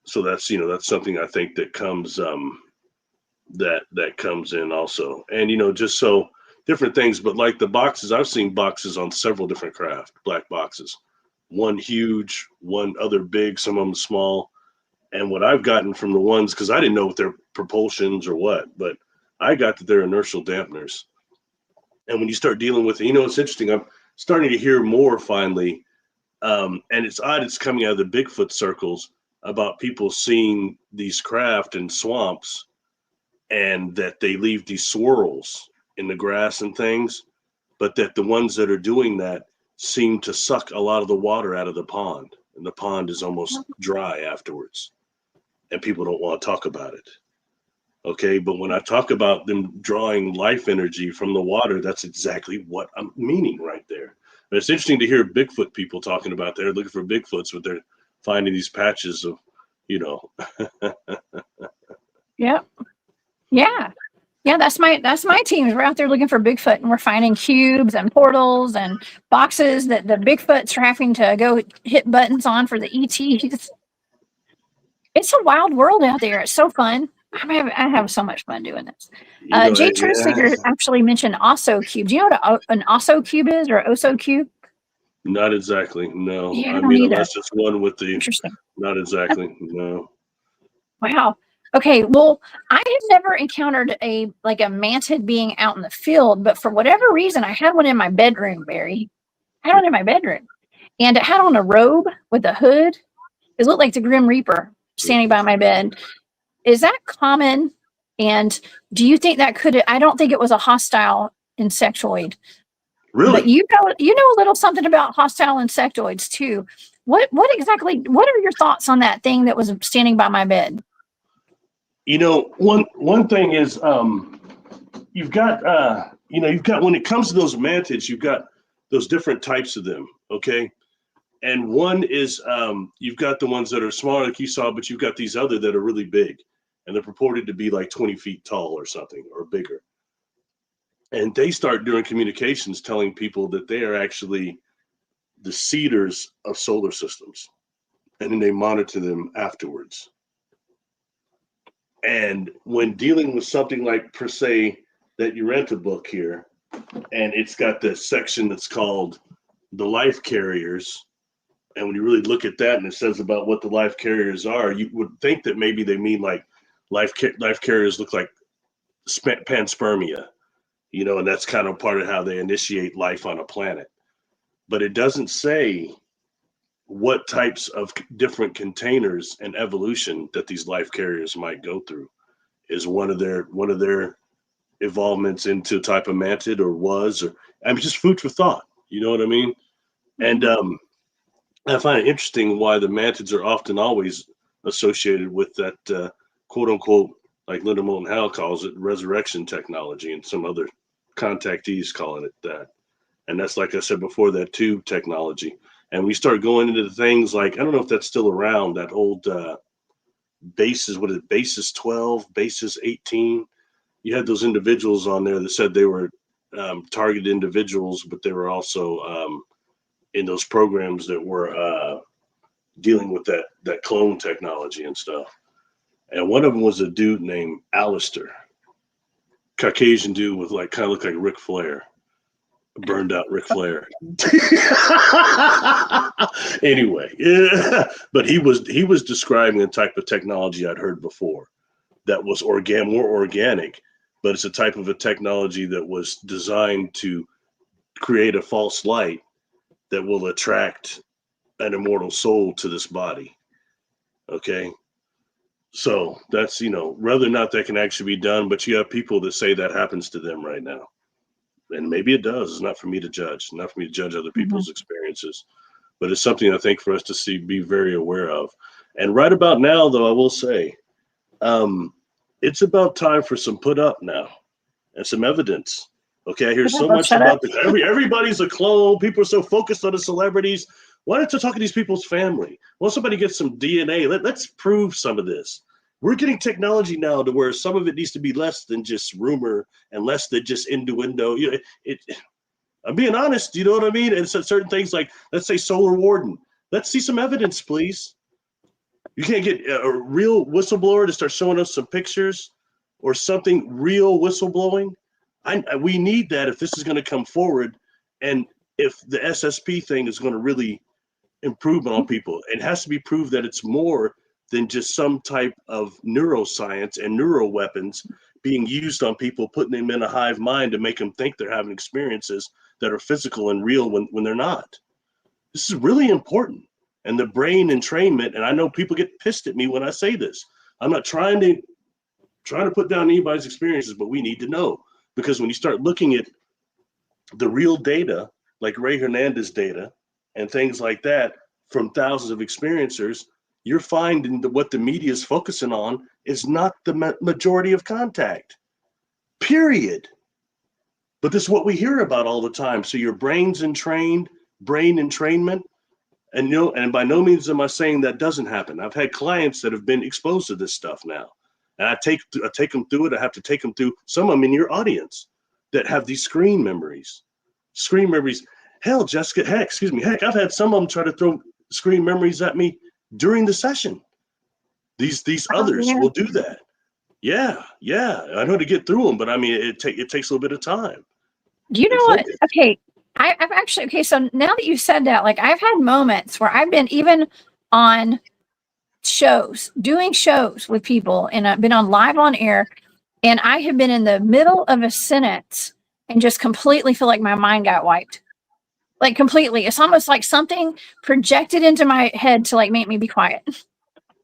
So that's something I think that comes that comes in also. And just so different things, but like the boxes, I've seen boxes on several different craft, black boxes. One huge, one other big, some of them small. And what I've gotten from the ones, because I didn't know if they're propulsions or what, but I got that they're inertial dampeners. And when you start dealing with it, it's interesting. I'm starting to hear more finally. And it's odd, it's coming out of the Bigfoot circles about people seeing these craft in swamps and that they leave these swirls in the grass and things, but that the ones that are doing that seem to suck a lot of the water out of the pond, and the pond is almost dry afterwards, and people don't want to talk about it. Okay, but when I talk about them drawing life energy from the water, that's exactly what I'm meaning right there. And it's interesting to hear Bigfoot people talking about they're looking for Bigfoots, but they're finding these patches of, Yeah. Yeah. Yeah, that's my team. We're out there looking for Bigfoot, and we're finding cubes and portals and boxes that the Bigfoots are having to go hit buttons on for the ETs. It's a wild world out there. It's so fun. I have so much fun doing this. Jay Trusiger actually mentioned Oso cube. Do you know what an Oso cube is, or Oso cube? Not exactly. No. Yeah, I mean, unless it's one with the. Interesting. Not exactly. No. Wow. Okay. Well, I have never encountered a mantid being out in the field, but for whatever reason, I had one in my bedroom, Barry. I had one in my bedroom. And it had on a robe with a hood. It looked like the Grim Reaper standing by my bed. Is that common? And do you think that could, I don't think it was a hostile insectoid. Really? But you know a little something about hostile insectoids too. What are your thoughts on that thing that was standing by my bed? One thing is you've got when it comes to those mantids, you've got those different types of them, okay? And one is you've got the ones that are smaller like you saw, but you've got these other that are really big, and they're purported to be like 20 feet tall or something, or bigger. And they start doing communications telling people that they are actually the seeders of solar systems, and then they monitor them afterwards. And when dealing with something like, per se, that you rent a book here, and it's got the section that's called the life carriers, and when you really look at that and it says about what the life carriers are, you would think that maybe they mean like life carriers look like panspermia, and that's kind of part of how they initiate life on a planet. But it doesn't say what types of different containers and evolution that these life carriers might go through. Is one of their evolvements into a type of mantid, just food for thought. You know what I mean? And I find it interesting why the mantids are often always associated with that quote unquote, like Linda Moulton Howe calls it, resurrection technology, and some other contactees calling it that. And that's, like I said before, that tube technology. And we start going into things like, I don't know if that's still around, that old bases, what is it, bases 12, bases 18. You had those individuals on there that said they were targeted individuals, but they were also in those programs that were dealing with that clone technology and stuff. And one of them was a dude named Alistair, Caucasian dude with kind of looked like Ric Flair. Burned out Ric Flair. Anyway, but he was describing a type of technology I'd heard before that was more organic, but it's a type of a technology that was designed to create a false light that will attract an immortal soul to this body. Okay. So that's, whether or not that can actually be done, but you have people that say that happens to them right now. And maybe it does. It's not for me to judge, not for me to judge other people's experiences, but it's something I think for us to be very aware of. And right about now, though, I will say, it's about time for some put up now and some evidence. Okay, I hear so much about everybody's a clone. People are so focused on the celebrities. Why don't you talk to these people's family? Well, somebody get some DNA. Let's prove some of this. We're getting technology now to where some of it needs to be less than just rumor and less than just innuendo. You know, I'm being honest, you know what I mean? And so certain things like, let's say Solar Warden. Let's see some evidence, please. You can't get a real whistleblower to start showing us some pictures or something real whistleblowing. We need that if this is going to come forward. And if the SSP thing is going to really improve on people, it has to be proved that it's more than just some type of neuroscience and neural weapons being used on people, putting them in a hive mind to make them think they're having experiences that are physical and real when they're not. This is really important. And the brain entrainment, and I know people get pissed at me when I say this. I'm not trying to put down anybody's experiences, but we need to know. Because when you start looking at the real data, like Ray Hernandez data and things like that from thousands of experiencers, you're finding that what the media is focusing on is not the majority of contact, period. But this is what we hear about all the time. So your brain's entrained, brain entrainment, and and by no means am I saying that doesn't happen. I've had clients that have been exposed to this stuff now, and I take them through it. I have to take them through some of them in your audience that have these screen memories. Hell, Jessica, heck, I've had some of them try to throw screen memories at me during the session. These others will do that. Yeah, I know to get through them, but I mean, it takes a little bit of time. Do you know what? Okay, I've actually, okay, so now that you said that, like, I've had moments where I've been even on shows, doing shows with people, and I've been on live on air, and I have been in the middle of a sentence and just completely feel like my mind got wiped. Like, completely. It's almost like something projected into my head to, like, make me be quiet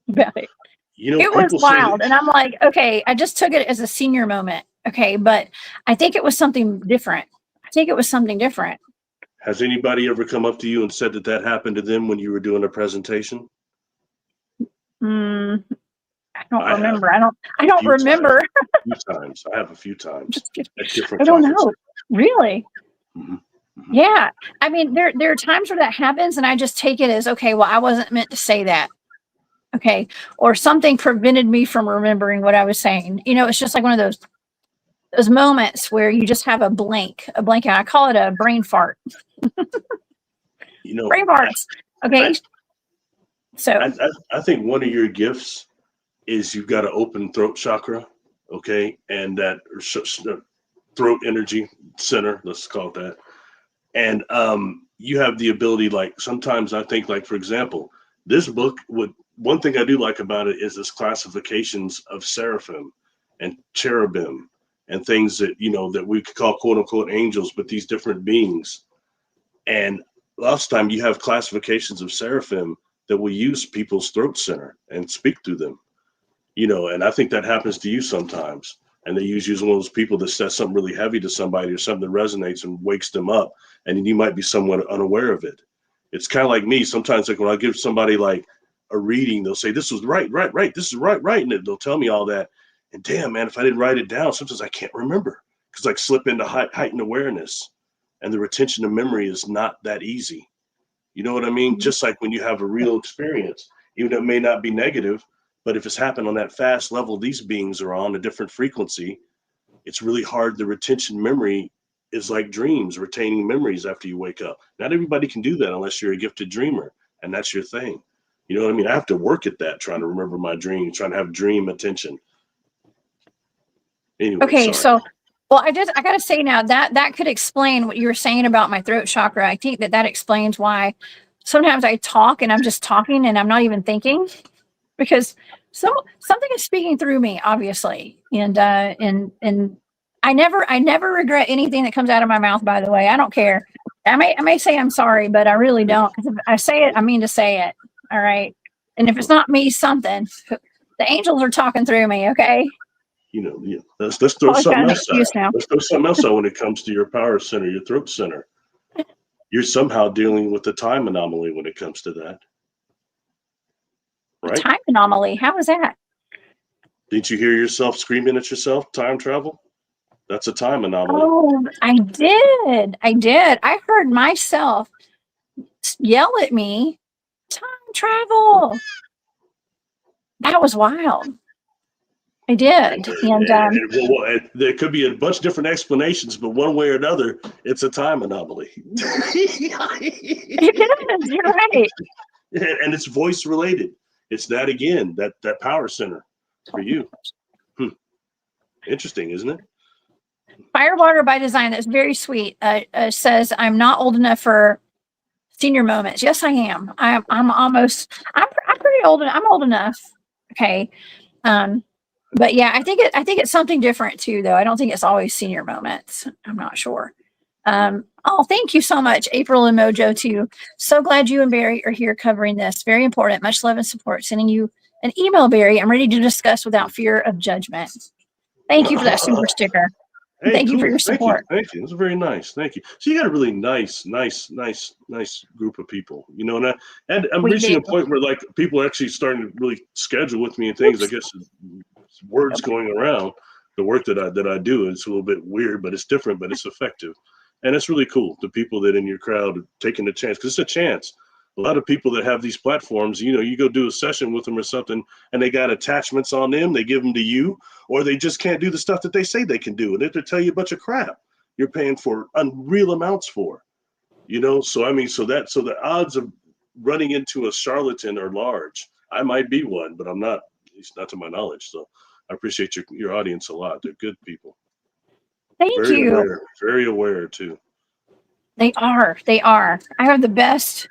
about it. You know, it was wild. And I'm like, okay, I just took it as a senior moment. Okay, but I think it was something different. Has anybody ever come up to you and said that happened to them when you were doing a presentation? I don't remember. I don't remember. A few times. I have a few times. I don't know. Really? Mm-hmm. Mm-hmm. Yeah. I mean, there are times where that happens, and I just take it as, okay, well, I wasn't meant to say that. Okay. Or something prevented me from remembering what I was saying. You know, it's just like one of those moments where you just have a blank. I call it a brain fart. You know, brain farts. Okay. I think one of your gifts is you've got an open throat chakra. Okay. And that throat energy center, let's call it that. And you have the ability, like, sometimes I think, like, for example, this book one thing I do like about it is this classifications of seraphim and cherubim and things that, you know, that we could call quote unquote angels, but these different beings. And last time you have classifications of seraphim that will use people's throat center and speak through them, you know, and I think that happens to you sometimes. And they use one of those people that says something really heavy to somebody or something that resonates and wakes them up. And then you might be somewhat unaware of it. It's kind of like me. Sometimes, like, when I give somebody like a reading, they'll say, this was right. This is right. And they'll tell me all that. And damn, man, if I didn't write it down, sometimes I can't remember, because I slip into heightened awareness, and the retention of memory is not that easy. You know what I mean? Mm-hmm. Just like when you have a real experience, even though it may not be negative, but if it's happened on that fast level these beings are on, a different frequency, it's really hard. The retention memory is like dreams, retaining memories after you wake up. Not everybody can do that unless you're a gifted dreamer, and that's your thing. You know what I mean? I have to work at that, trying to remember my dreams, trying to have dream attention. Anyway, okay, sorry. So, well, I got to say now that could explain what you were saying about my throat chakra. I think that explains why sometimes I talk and I'm just talking and I'm not even thinking, because something is speaking through me, obviously. And I never regret anything that comes out of my mouth, by the way. I don't care. I may say I'm sorry, but I really don't. Because if I say it, I mean to say it. All right. And if it's not me, something, the angels are talking through me. Okay. You know, let's throw something else out. Let's throw something else out when it comes to your power center, your throat center. You're somehow dealing with the time anomaly when it comes to that. Right? Time anomaly. How is that? Didn't you hear yourself screaming at yourself? Time travel? That's a time anomaly. Oh, I did. I heard myself yell at me, time travel. That was wild. I did. And And there could be a bunch of different explanations, but one way or another, it's a time anomaly. it is. You're right. And it's voice related. It's that again, that power center for you. Interesting, isn't it? Firewater by Design, that's very sweet, says, I'm not old enough for senior moments. Yes, I am. I'm pretty old. I'm old enough. Okay. But yeah, I think it's something different too, though. I don't think it's always senior moments. I'm not sure. Oh, thank you so much, April and Mojo too. So glad you and Barry are here covering this. Very important. Much love and support. Sending you an email, Barry. I'm ready to discuss without fear of judgment. Thank you for that super sticker. Hey, thank you for your support. Thank you. It's very nice. Thank you. So you got a really nice group of people, you know, and I'm reaching a point where like people are actually starting to really schedule with me and things. I guess words going around the work that I do. It's a little bit weird, but it's different, but it's effective. And it's really cool. The people that in your crowd are taking the chance, because it's a chance. A lot of people that have these platforms, you know, you go do a session with them or something, and they got attachments on them, they give them to you, or they just can't do the stuff that they say they can do. And if they tell you a bunch of crap, you're paying for unreal amounts for, you know? So, I mean, so the odds of running into a charlatan are large. I might be one, but I'm not, at least not to my knowledge. So I appreciate your audience a lot. They're good people. Thank you. Very aware too. They are. I have the best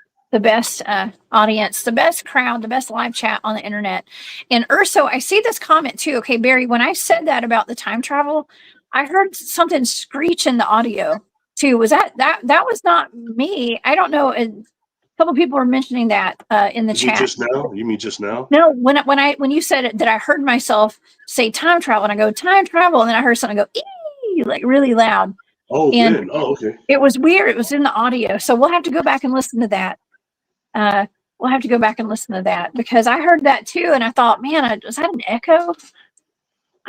audience, the best crowd, the best live chat on the internet. And Urso, I see this comment too. Okay, Barry, when I said that about the time travel, I heard something screech in the audio too. Was that was not me? I don't know. A couple people were mentioning that in the chat. You mean just now? No, when you said it, that I heard myself say time travel, and I go time travel, and then I heard something go ee, like really loud. Oh, good. Oh, okay. It was weird. It was in the audio, so we'll have to go back and listen to that. Because I heard that too, and I thought, man, was that an echo?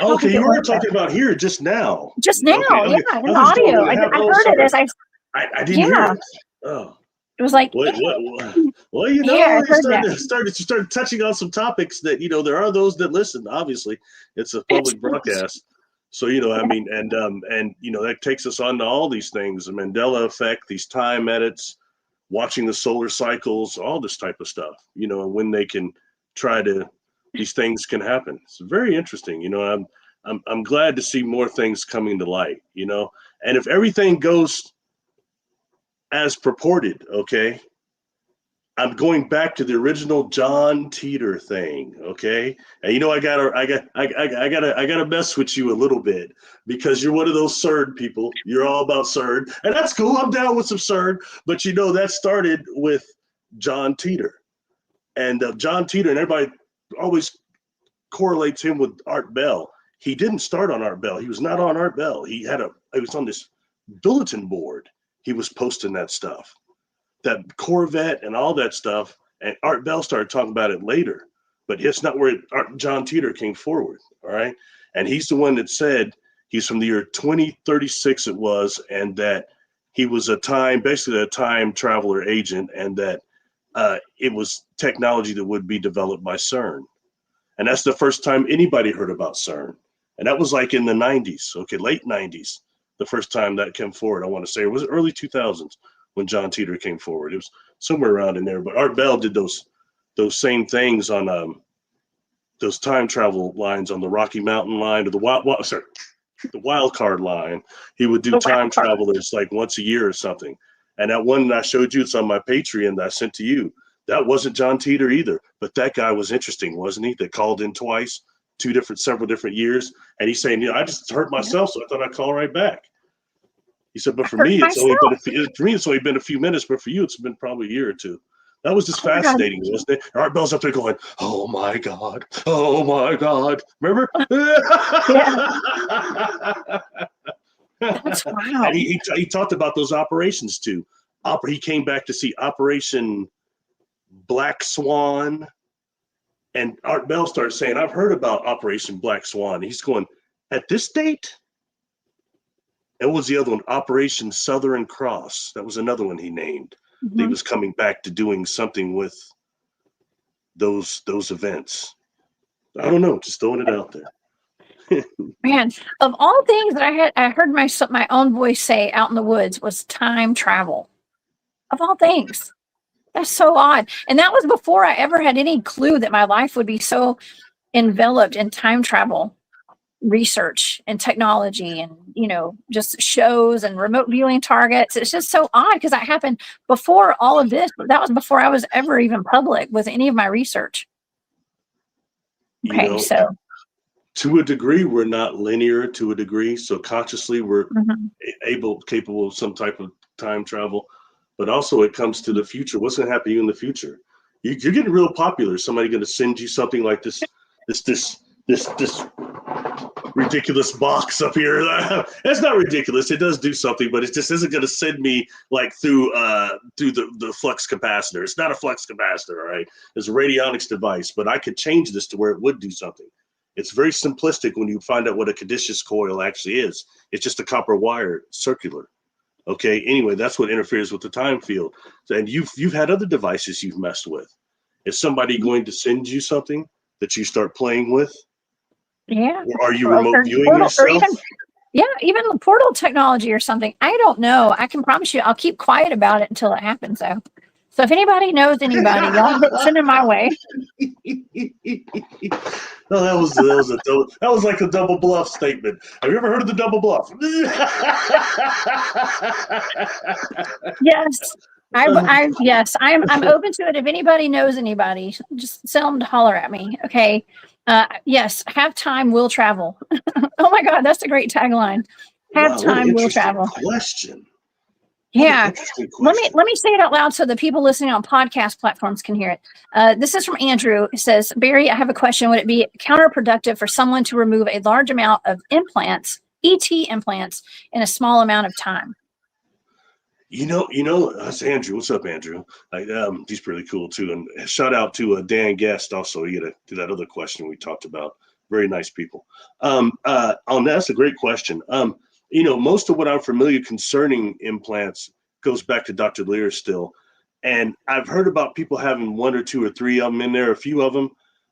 Okay, you were talking about here just now. Just now, okay. Yeah, in the audio. I heard it as I didn't hear it. Oh. It was like, well, you know, yeah, you started touching on some topics that, you know, there are those that listen. Obviously, it's a public broadcast. So, you know, I mean, and, you know, that takes us on to all these things, the Mandela effect, these time edits, watching the solar cycles, all this type of stuff, you know, when they can these things can happen. It's very interesting. You know, I'm glad to see more things coming to light, you know, and if everything goes as purported, okay, I'm going back to the original John Titor thing, okay? And you know, I gotta mess with you a little bit because you're one of those CERN people. You're all about CERN, and that's cool. I'm down with some CERN, but you know that started with John Titor, and John Titor, and everybody always correlates him with Art Bell. He didn't start on Art Bell. He was not on Art Bell. He was on this bulletin board. He was posting that stuff. That Corvette and all that stuff, and Art Bell started talking about it later, but it's not where John Titor came forward, all right? And he's the one that said he's from the year 2036 it was, and that he was basically a time traveler agent, and that it was technology that would be developed by CERN. And that's the first time anybody heard about CERN. And that was like in the 90s, okay, late 90s, the first time that came forward, I want to say, it was early 2000s. When John Titor came forward, it was somewhere around in there. But Art Bell did those same things on those time travel lines on the Rocky Mountain line or the wild card line. He would do time travelers like once a year or something. And that one that I showed you, it's on my Patreon that I sent to you. That wasn't John Titor either, but that guy was interesting, wasn't he? That called in twice, several different years, and he's saying, you know, I just hurt myself, so I thought I'd call right back. He said, but for me, it's only been a few minutes, but for you, it's been probably a year or two. That was just fascinating, wasn't it? Art Bell's up there going, oh my God. Remember? That's wow. And he talked about those operations too. He came back to see Operation Black Swan. And Art Bell started saying, I've heard about Operation Black Swan. He's going, at this date? And what was the other one? Operation Southern Cross. That was another one he named. Mm-hmm. He was coming back to doing something with those events. I don't know, just throwing it out there. Man, of all things that I heard my own voice say out in the woods was time travel. Of all things. That's so odd. And that was before I ever had any clue that my life would be so enveloped in time travel research and technology and, just shows and remote viewing targets. It's just so odd because that happened before all of this. But that was before I was ever even public with any of my research. You Okay, know, so to a degree, we're not linear to a degree. So consciously, we're mhm. capable of some type of time travel, but also it comes to the future. What's going to happen to you in the future? You're getting real popular. Somebody going to send you something like this ridiculous box up here. It's not ridiculous. It does do something, but it just isn't going to send me like through the flux capacitor. It's not a flux capacitor, all right? It's a radionics device, but I could change this to where it would do something. It's very simplistic when you find out what a caduceus coil actually is. It's just a copper wire, circular. Okay. Anyway, that's what interferes with the time field. And you've had other devices you've messed with. Is somebody going to send you something that you start playing with? Yeah. Or are you Or remote viewing portal, or yourself? even the portal technology or something. I don't know. I can promise you I'll keep quiet about it until it happens though. So if anybody knows anybody, y'all send it my way. No, that was like a double bluff statement. Have you ever heard of the double bluff? Yes. Yes, I'm open to it. If anybody knows anybody, just tell them to holler at me. Okay. Yes, have time will travel. Oh my God, that's a great tagline. Have Wow, what an time will interesting travel. question. What an Yeah. interesting Let question. me say it out loud so the people listening on podcast platforms can hear it. This is from Andrew. It says, Barry, I have a question. Would it be counterproductive for someone to remove a large amount of implants, ET implants, in a small amount of time? That's Andrew. What's up, Andrew? He's pretty cool too. And shout out to Dan Guest also. You to do that other question we talked about. Very nice people. That's a great question. Most of what I'm familiar concerning implants goes back to Dr. Lear still. And I've heard about people having one or two or three of them in there, a few of them,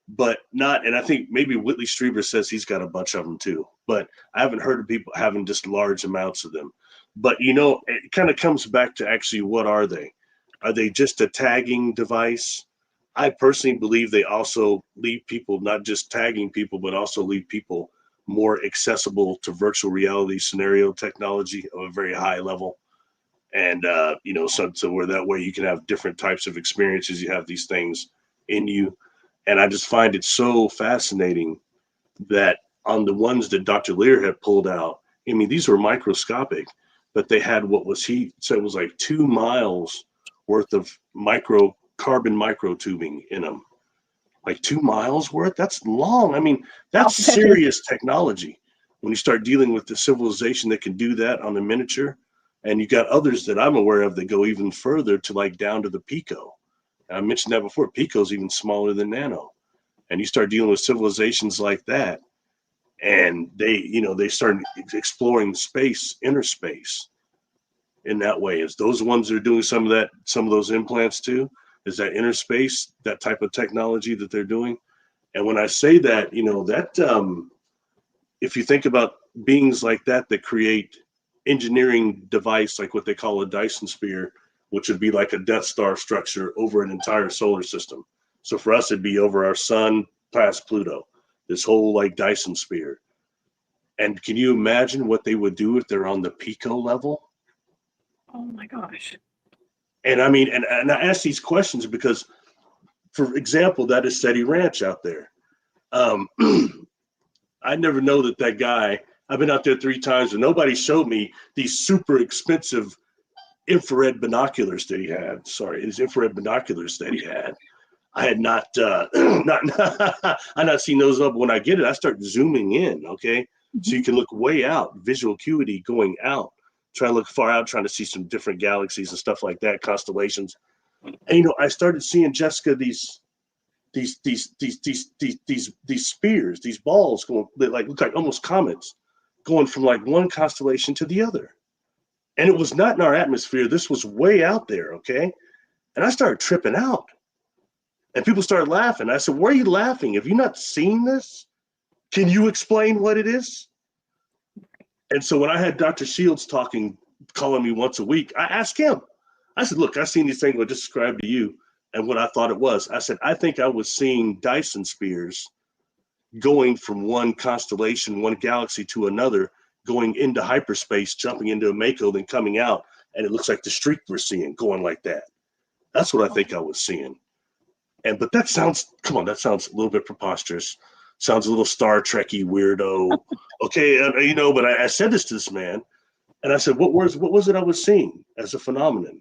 but not. And I think maybe Whitley Strieber says he's got a bunch of them too. But I haven't heard of people having just large amounts of them. But it kind of comes back to actually what are they? Are they just a tagging device? I personally believe they also leave people not just tagging people, but also leave people more accessible to virtual reality scenario technology of a very high level. And so where that way you can have different types of experiences. You have these things in you, and I just find it so fascinating that on the ones that Dr. Lear had pulled out, I mean, these were microscopic, but they had he said it was like 2 miles worth of carbon microtubing in them. Like 2 miles worth? That's long. I mean, that's Oh, that is. serious technology. When you start dealing with the civilization that can do that on the miniature, and you got others that I'm aware of that go even further to like down to the pico. And I mentioned that before. Pico's even smaller than nano. And you start dealing with civilizations like that, and they start exploring space, inner space, in that way. Is those ones that are doing some of those implants too? Is that inner space, that type of technology that they're doing? And when I say that, if you think about beings like that create engineering device like what they call a Dyson sphere, which would be like a Death Star structure over an entire solar system. So for us, it'd be over our sun past Pluto, this whole like Dyson sphere. And can you imagine what they would do if they're on the pico level? Oh my gosh. And I mean, and I ask these questions because, for example, that is SETI Ranch out there. I never know that guy, I've been out there 3 times and nobody showed me these super expensive infrared binoculars that he had. Sorry, his infrared binoculars that he had. I had not I not seen those up. When I get it, I start zooming in. Okay, so you can look way out, visual acuity going out. Try to look far out, trying to see some different galaxies and stuff like that, constellations. And I started seeing, Jessica, these spears, these balls going, that look like almost comets, going from like one constellation to the other. And it was not in our atmosphere. This was way out there. Okay, and I started tripping out. And people started laughing. I said, "Why are you laughing? Have you not seen this?" Can you explain what it is? And so when I had Dr. Shields calling me once a week, I asked him. I said, look, I seen these things I just described to you and what I thought it was. I said, I think I was seeing Dyson spheres going from one constellation, one galaxy to another, going into hyperspace, jumping into a Mako, then coming out. And it looks like the streak we're seeing going like that. That's what I think I was seeing. But that sounds a little bit preposterous. Sounds a little Star Trek-y weirdo. Okay, but I said this to this man, and I said, what was it I was seeing as a phenomenon?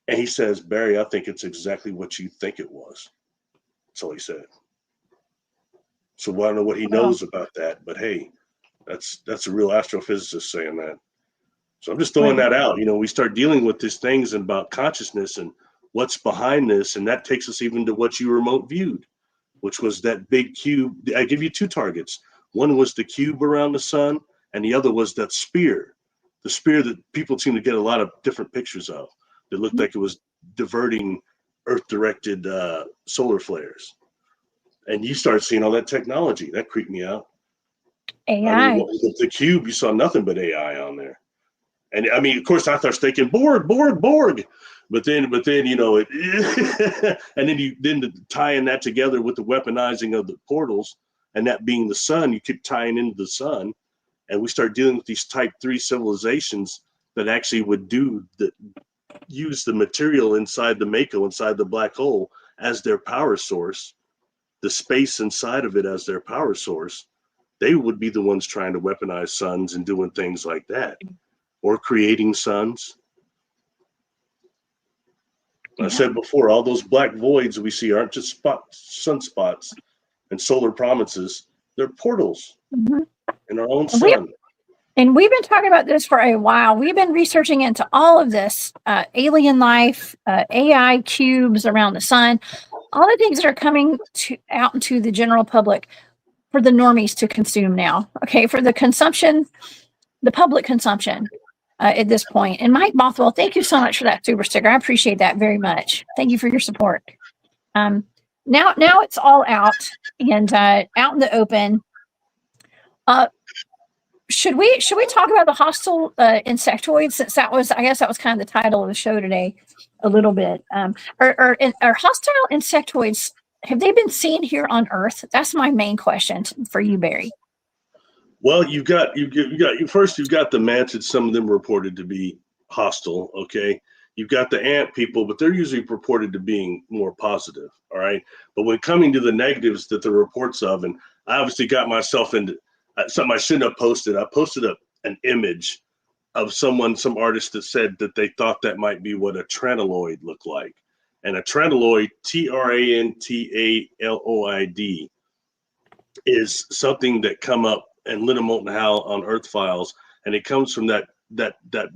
And he says, Barry, I think it's exactly what you think it was. That's all he said. So I don't know what he knows about that, but hey, that's a real astrophysicist saying that. So I'm just throwing that out. We start dealing with these things about consciousness and what's behind this, and that takes us even to what you remote viewed, which was that big cube. I give you two targets. One was the cube around the sun, and the other was that spear, the spear that people seem to get a lot of different pictures of that looked like it was diverting Earth-directed solar flares. And you start seeing all that technology. That creeped me out. AI. The cube, you saw nothing but AI on there. And I mean, of course, I started thinking Borg. But then, it, and then to tying that together with the weaponizing of the portals, and that being the sun, you keep tying into the sun, and we start dealing with these Type 3 civilizations that actually would use the material inside the Mako, inside the black hole, as their power source, the space inside of it as their power source. They would be the ones trying to weaponize suns and doing things like that, or creating suns. I said before, all those black voids we see aren't just sunspots and solar prominences. They're portals in our own sun. And we've been talking about this for a while. We've been researching into all of this, alien life, AI cubes around the sun, all the things that are coming out into the general public for the normies to consume now. Okay, for the consumption, the public consumption. At this point. And Mike Bothwell, thank you so much for that super sticker. I appreciate that very much. Thank you for your support. Now it's all out and out in the open. Should we talk about the hostile insectoids, since I guess that was kind of the title of the show today a little bit. Are hostile insectoids, have they been seen here on Earth? That's my main question for you, Barry. Well, you've got the mantis. Some of them reported to be hostile. Okay, you've got the ant people, but they're usually reported to being more positive. All right, but when coming to the negatives that the reports of, and I obviously got myself into something I shouldn't have posted. I posted an image of some artist that said that they thought that might be what a Trantaloid looked like, and a Trantaloid, Trantaloid, is something that come up and Littleton on Earth Files, and it comes from that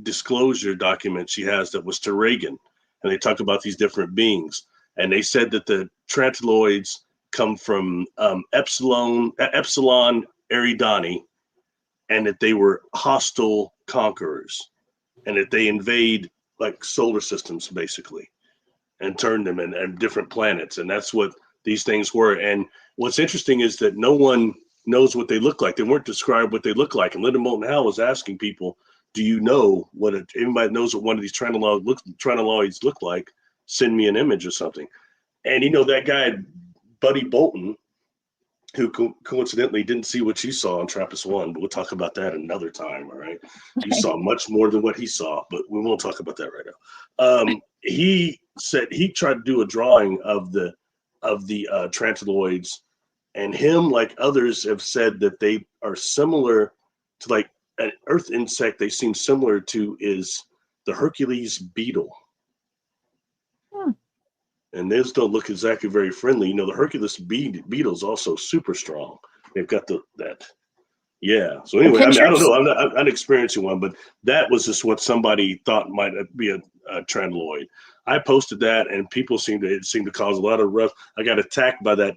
disclosure document she has that was to Reagan, and they talk about these different beings, and they said that the Trantaloids come from Epsilon Eridani, and that they were hostile conquerors, and that they invade like solar systems basically, and turn them in different planets, and that's what these things were. And what's interesting is that no one knows what they look like. They weren't described what they look like. And Linda Moulton Howe was asking people, do you know what anybody knows what one of these Trantaloids look like? Send me an image or something. And that guy, Buddy Bolton, who coincidentally didn't see what you saw on TRAPPIST-1, but we'll talk about that another time, all right? You saw much more than what he saw, but we won't talk about that right now. He said he tried to do a drawing of the Trantaloids, and him, like others, have said that they are similar to like an earth insect. They seem similar to is the Hercules beetle. And those don't look exactly very friendly. The Hercules beetle is also super strong. They've got that. Yeah. So anyway, I don't know. I'm not experiencing one, but that was just what somebody thought might be a Trantaloid. I posted that, and people seemed to cause a lot of rough. I got attacked by that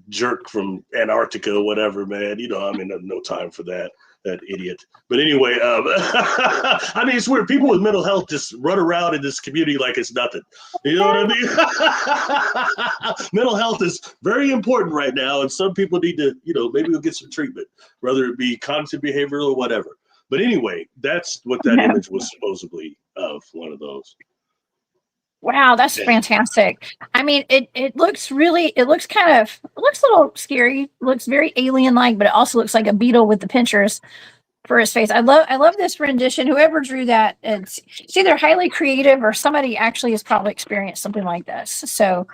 jerk from Antarctica or whatever, man. I mean, no time for that. that idiot. But anyway, I mean, it's weird. People with mental health just run around in this community like it's nothing. You know what I mean? Mental health is very important right now, and some people need to, maybe we'll get some treatment, whether it be cognitive behavioral or whatever. But anyway, that's what that image was supposedly of, one of those. Wow, that's fantastic. I mean, it looks a little scary, looks very alien-like, but it also looks like a beetle with the pinchers for his face. I love this rendition. Whoever drew that, it's either highly creative or somebody actually has probably experienced something like this. So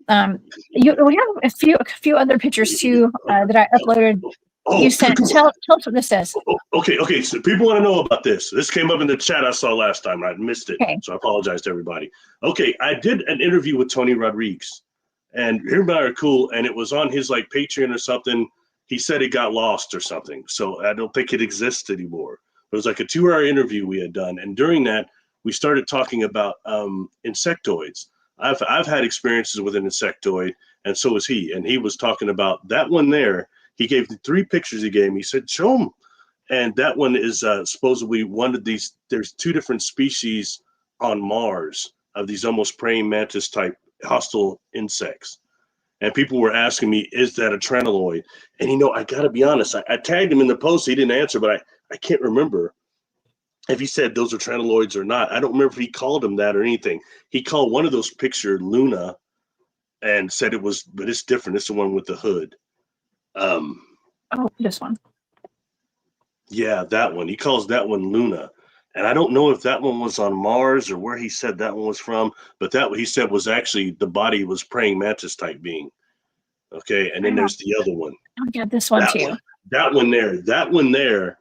we have a few other pictures too that I uploaded. You sent. Tell us what this says. Okay. So people want to know about this. This came up in the chat I saw last time. I missed it, so I apologize to everybody. Okay, I did an interview with Tony Rodriguez, and everybody are cool, and it was on his Patreon or something. He said it got lost or something, so I don't think it exists anymore. It was like a 2-hour interview we had done, and during that we started talking about insectoids. I've had experiences with an insectoid, and so has he. And he was talking about that one there. He gave the 3 pictures he gave me. He said, show them. And that one is supposedly one of these. There's 2 different species on Mars of these almost praying mantis type hostile insects. And people were asking me, is that a Trantaloid? And, I got to be honest, I tagged him in the post. He didn't answer, but I can't remember if he said those are Trantaloids or not. I don't remember if he called them that or anything. He called one of those pictures Luna and said it was, but it's different. It's the one with the hood. This one. Yeah, that one. He calls that one Luna. And I don't know if that one was on Mars or where he said that one was from, but that what he said was actually the body was praying mantis type being. Okay, and then there's the other one. I got this one too. That one there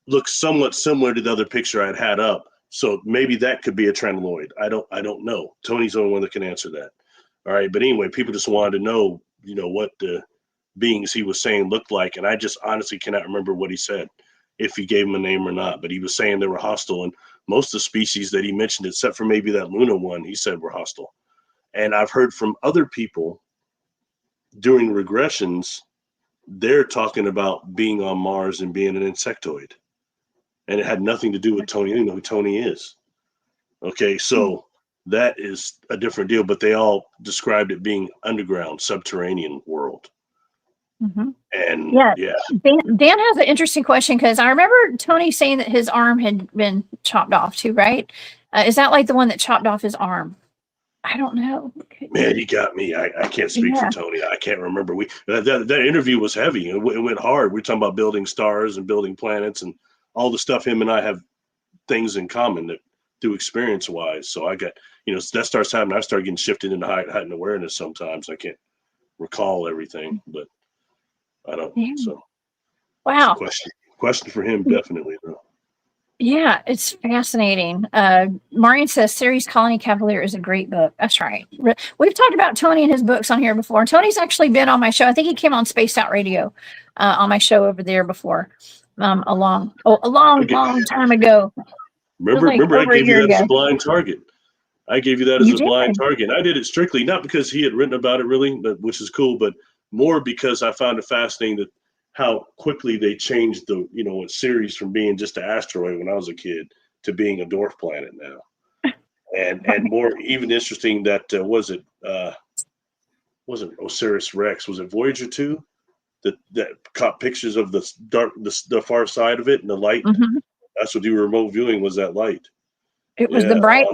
looks somewhat similar to the other picture I'd had up. So maybe that could be a Trantaloid. I don't know. Tony's the only one that can answer that. All right, but anyway, people just wanted to know, what the beings he was saying looked like, and I just honestly cannot remember what he said, if he gave them a name or not. But he was saying they were hostile, and most of the species that he mentioned, except for maybe that Luna one, he said were hostile. And I've heard from other people during regressions, they're talking about being on Mars and being an insectoid, and it had nothing to do with Tony. You know who Tony is. Okay, so that is a different deal, but they all described it being underground, subterranean world. Mm-hmm. And Dan has an interesting question, because I remember Tony saying that his arm had been chopped off too, right? Is that like the one that chopped off his arm? I don't know. Man, you got me. I can't speak for Tony. I can't remember. That interview was heavy. It went hard. We're talking about building stars and building planets and all the stuff. Him and I have things in common that do experience wise. So I got, that starts happening. I start getting shifted into heightened awareness sometimes. I can't recall everything, but I don't. Yeah. So, wow. Question for him, definitely though. Yeah, it's fascinating. Marian says Ceres Colony Cavalier is a great book. That's right. We've talked about Tony and his books on here before. Tony's actually been on my show. I think he came on Spaced Out Radio on my show over there before, a long time ago. Remember, I gave you that as a blind target. I gave you that as a blind target. I did it strictly not because he had written about it really, but which is cool, but more because I found it fascinating that how quickly they changed the, Ceres from being just an asteroid when I was a kid to being a dwarf planet now. And more even interesting that wasn't Osiris Rex, was it Voyager 2 that caught pictures of the far side of it and the light. Mm-hmm. That's what you were remote viewing, was that light. It was the bright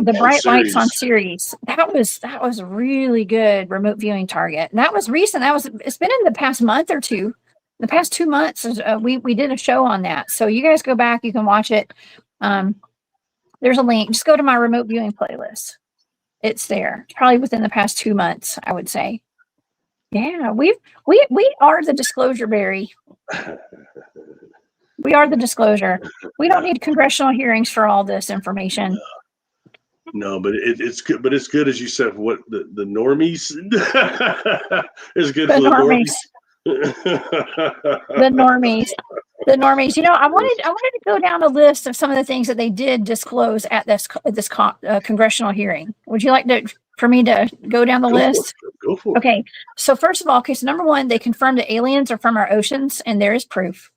lights on Ceres. That was a really good remote viewing target. And that was recent. It's been in the past month or two. The past 2 months, we did a show on that. So you guys go back, you can watch it. There's a link. Just go to my remote viewing playlist. It's there. Probably within the past 2 months, I would say. Yeah, we are the disclosure, Barry. We are the disclosure. We don't need congressional hearings for all this information. No, but it's good. But it's good, as you said, what the normies. It's good for the normies. The normies. I wanted to go down a list of some of the things that they did disclose at this congressional hearing. Would you like for me to go down the list? Go for it. Okay. So first of all, so number one, they confirmed that aliens are from our oceans, and there is proof.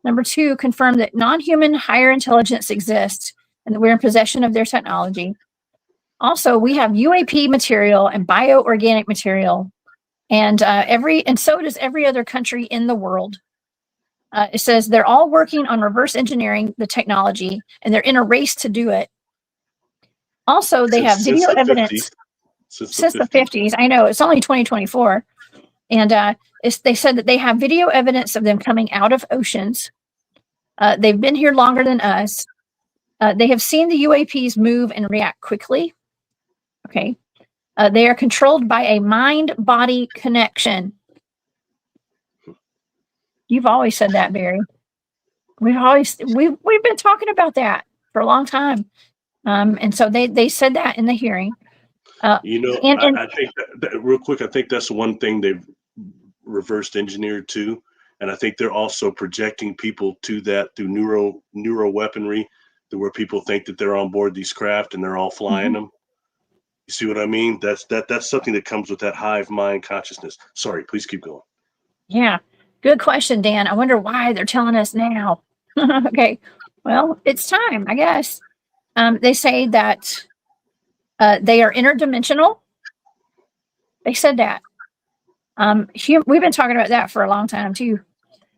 Number 2, confirm that non-human higher intelligence exists and that we're in possession of their technology. Also, we have UAP material and bioorganic material, and so does every other country in the world. It says they're all working on reverse engineering the technology, and they're in a race to do it. Also, they have video evidence since the 50s. I know, it's only 2024. And they said that they have video evidence of them coming out of oceans. They've been here longer than us. They have seen the UAPs move and react quickly. Okay. They are controlled by a mind-body connection. You've always said that, Barry. We've been talking about that for a long time. And so they said that in the hearing. I think that, real quick, I think that's one thing they've reversed engineered too. And I think they're also projecting people to that through neuro weaponry, to where people think that they're on board these craft and they're all flying them. You see what I mean? That's something that comes with that hive mind consciousness. Sorry, please keep going. Yeah, good question, Dan. I wonder why they're telling us now. Okay, well, it's time, I guess. They say that they are interdimensional. They said that. We've been talking about that for a long time too.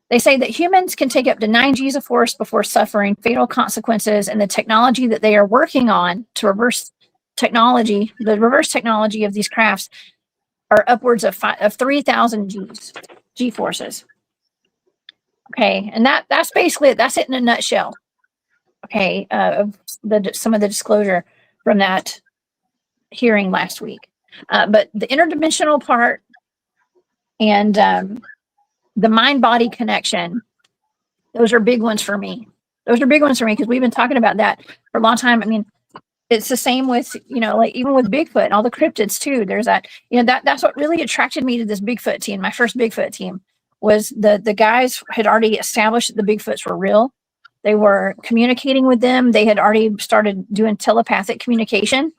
They say that humans can take up to 9 Gs of force before suffering fatal consequences, and the technology that they are working on to reverse technology, the reverse technology of these crafts, are upwards of 3,000 G forces. Okay, and that's basically it. That's it in a nutshell. Okay, of some of the disclosure from that hearing last week. But the interdimensional part and the mind-body connection, those are big ones for me. Those are big ones for me because we've been talking about that for a long time. I mean, it's the same with, like even with Bigfoot and all the cryptids too. There's that, that's what really attracted me to this Bigfoot team. My first Bigfoot team was the guys had already established that the Bigfoots were real. They were communicating with them. They had already started doing telepathic communication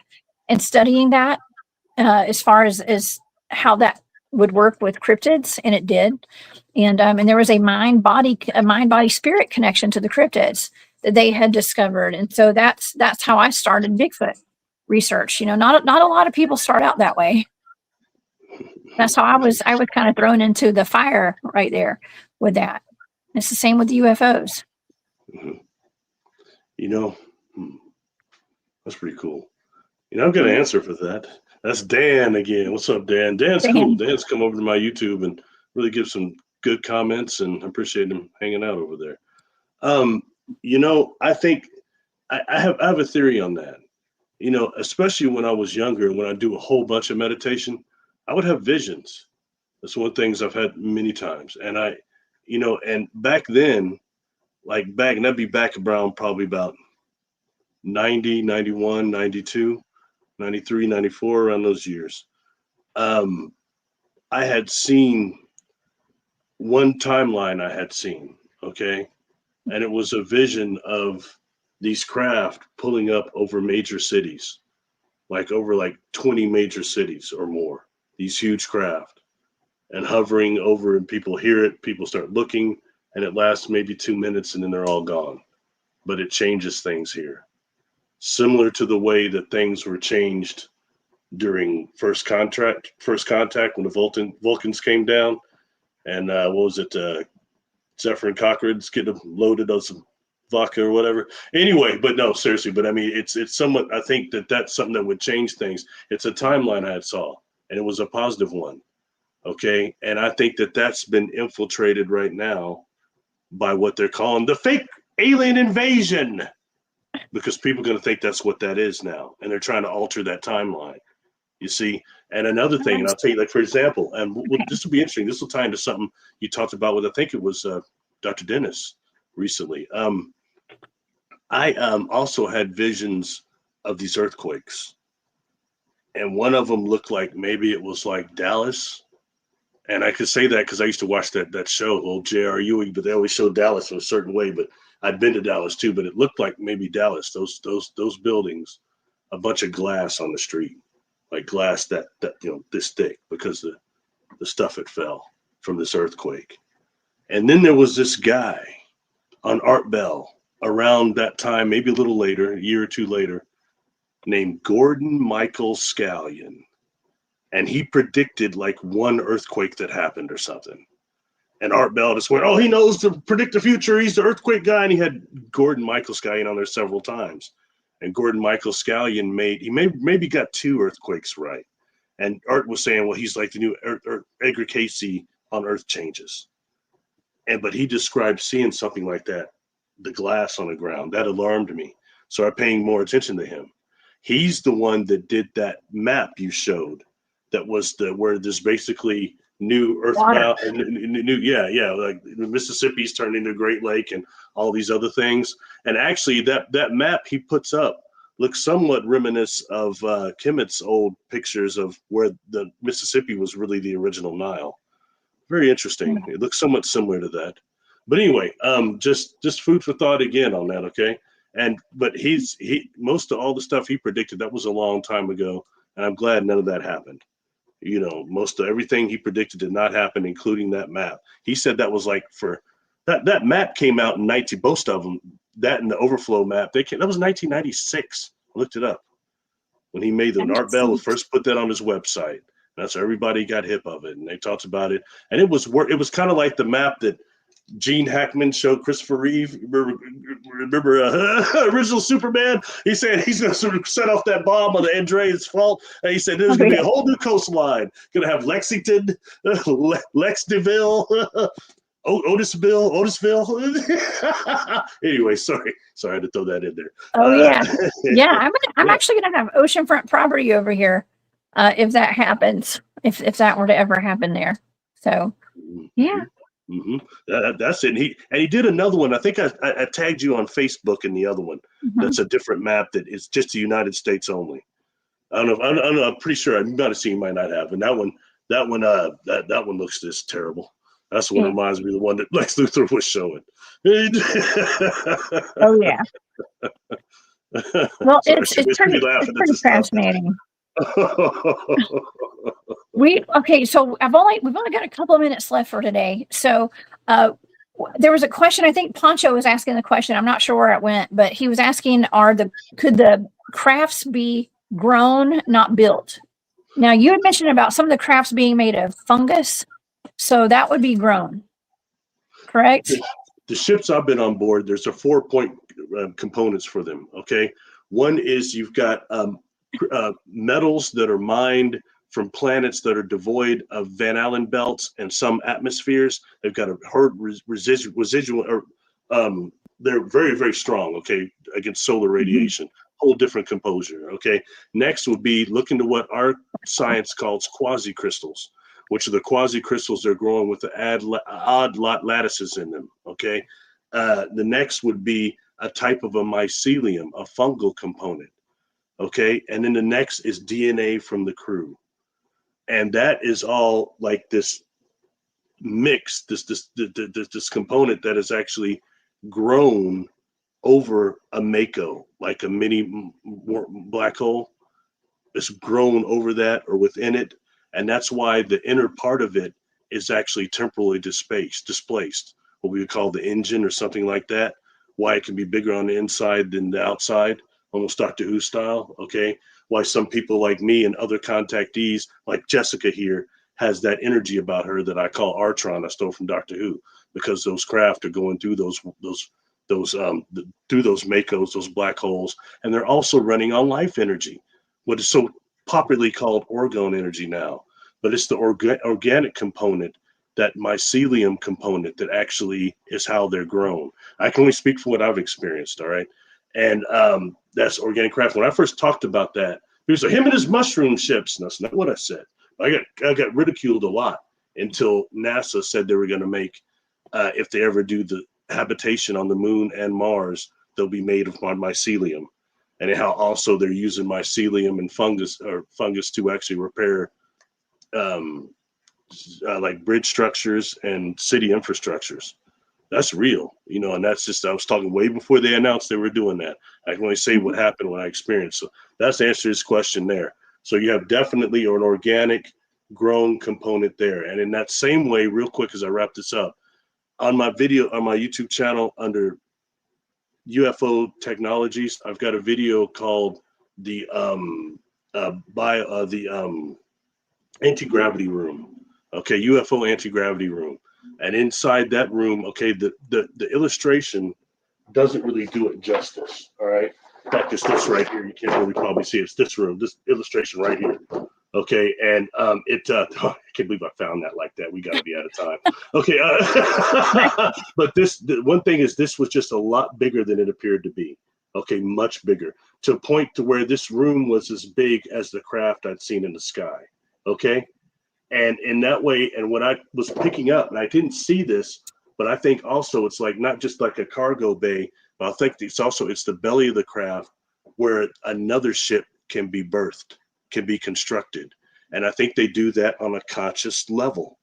and studying that as far as how that would work with cryptids, and it did. And there was a mind body spirit connection to the cryptids that they had discovered. And so that's how I started Bigfoot research. Not a lot of people start out that way. That's how I was kind of thrown into the fire right there with that. It's the same with the UFOs. That's pretty cool. I've got an answer for that. That's Dan again. What's up, Dan? Dan's cool. Dan's come over to my YouTube and really give some good comments, and I appreciate him hanging out over there. I think I have a theory on that. Especially when I was younger, when I do a whole bunch of meditation, I would have visions. That's one of the things I've had many times. And and back then, and that'd be back around probably about 90, 91, 92, 93, 94, around those years. I had seen one timeline okay? And it was a vision of these craft pulling up over major cities, over 20 major cities or more, these huge craft, and hovering over, and people hear it, people start looking, and it lasts maybe 2 minutes and then they're all gone. But it changes things here. Similar to the way that things were changed during first contact when the Vulcans came down, and Zephyr and Cochrane's getting loaded on some vodka or whatever. Anyway, but no, seriously. But I mean, it's somewhat. I think that's something that would change things. It's a timeline I saw, and it was a positive one. Okay, and I think that's been infiltrated right now by what they're calling the fake alien invasion, because people are going to think that's what that is now, and they're trying to alter that timeline. You see, and another thing, and I'll tell you, for example, and this will be interesting. This will tie into something you talked about with, I think it was Dr. Dennis recently. I also had visions of these earthquakes, and one of them looked like maybe it was like Dallas. And I could say that because I used to watch that show, old J.R. Ewing, but they always showed Dallas in a certain way. But I'd been to Dallas too, but it looked like maybe Dallas. Those buildings, a bunch of glass on the street. Like glass that this thick, because the stuff had fell from this earthquake. And then there was this guy on Art Bell around that time, maybe a little later, a year or two later, named Gordon Michael Scallion. And he predicted like one earthquake that happened or something. And Art Bell just went, oh, he knows to predict the future. He's the earthquake guy. And he had Gordon Michael Scallion on there several times. And Gordon Michael Scallion maybe got 2 earthquakes right. And Art was saying, well, he's like the new Edgar Casey on Earth Changes. But he described seeing something like that, the glass on the ground. That alarmed me. So I'm paying more attention to him. He's the one that did that map you showed. That was where there's basically new Earth map, like Mississippi's turned into a Great Lake and all these other things. And actually, that map he puts up looks somewhat reminiscent of Kimmett's old pictures of where the Mississippi was really the original Nile. Very interesting. It looks somewhat similar to that. But anyway, just food for thought again on that, okay? But he most of all the stuff he predicted, that was a long time ago, and I'm glad none of that happened. You know, most of everything he predicted did not happen, including that map. He said that was like that map came out in most of them, that and the overflow map, that was 1996. I looked it up. When he made the Art Bell first put that on his website. That's how everybody got hip of it, and they talked about it. And it was kind of like the map that Gene Hackman showed Christopher Reeve. Remember original Superman? He said he's going to sort of set off that bomb on the Andreas Fault. And he said there's going to be a whole new coastline. Going to have Lexington, Lexdeville, Otisville. Anyway, sorry, I had to throw that in there. Oh yeah, yeah. I'm actually going to have oceanfront property over here if that happens. If that were to ever happen there. So yeah. Mm-hmm. That's it. And he did another one. I think I tagged you on Facebook in the other one. Mm-hmm. That's a different map that is just the United States only. I don't know. I'm pretty sure. You might have seen, might not have. And that one looks just terrible. That's the one that reminds me of the one that Lex Luthor was showing. Oh yeah. Well, it's pretty fascinating. So we've only got a couple of minutes left for today. So there was a question. I think Poncho was asking the question. I'm not sure where it went, but he was asking, could the crafts be grown, not built? Now you had mentioned about some of the crafts being made of fungus, so that would be grown, correct? The ships I've been on board, there's a 4-point components for them. Okay, one is you've got metals that are mined from planets that are devoid of Van Allen belts and some atmospheres. They've got a herd residual, or they're very, very strong, okay, against solar radiation. Whole different composure, okay? Next would be look into what our science calls quasi-crystals, which are the quasi-crystals they're growing with the odd lattices in them, okay? The next would be a type of a mycelium, a fungal component, okay? And then the next is DNA from the crew. And that is all like this mix, this component that is actually grown over a mako, like a mini black hole. It's grown over that or within it. And that's why the inner part of it is actually temporally displaced, what we would call the engine or something like that. Why it can be bigger on the inside than the outside, almost Doctor Who style, okay? Why some people like me and other contactees, like Jessica here, has that energy about her that I call Artron, I stole from Doctor Who, because those craft are going through through those makos, those black holes, and they're also running on life energy, what is so popularly called orgone energy now. But it's the organic component, that mycelium component, that actually is how they're grown. I can only speak for what I've experienced, all right? And that's organic craft. When I first talked about that, he was like, him and his mushroom ships. And that's not what I said. I got ridiculed a lot until NASA said they were going to make, if they ever do the habitation on the moon and Mars, they'll be made of mycelium. And how also they're using mycelium and fungus to actually repair like bridge structures and city infrastructures. That's real, you know, and that's just, I was talking way before they announced they were doing that. I can only say what happened when I experienced. So that's the answer to this question there. So you have definitely an organic grown component there. And in that same way, real quick as I wrap this up, on my YouTube channel under UFO technologies, I've got a video called the anti-gravity room. Okay, UFO anti-gravity room. And inside that room, okay, the illustration doesn't really do it justice. All right. In fact, it's this right here. You can't really probably see it. It's this room, this illustration right here. Okay, and I can't believe I found that like that. We got to be out of time. Okay, but the one thing is, this was just a lot bigger than it appeared to be. Okay, much bigger, to a point to where this room was as big as the craft I'd seen in the sky. Okay, and in that way, and what I was picking up, and I didn't see this, but I think also it's like not just like a cargo bay, but I think it's the belly of the craft where another ship can be birthed, can be constructed. And I think they do that on a conscious level.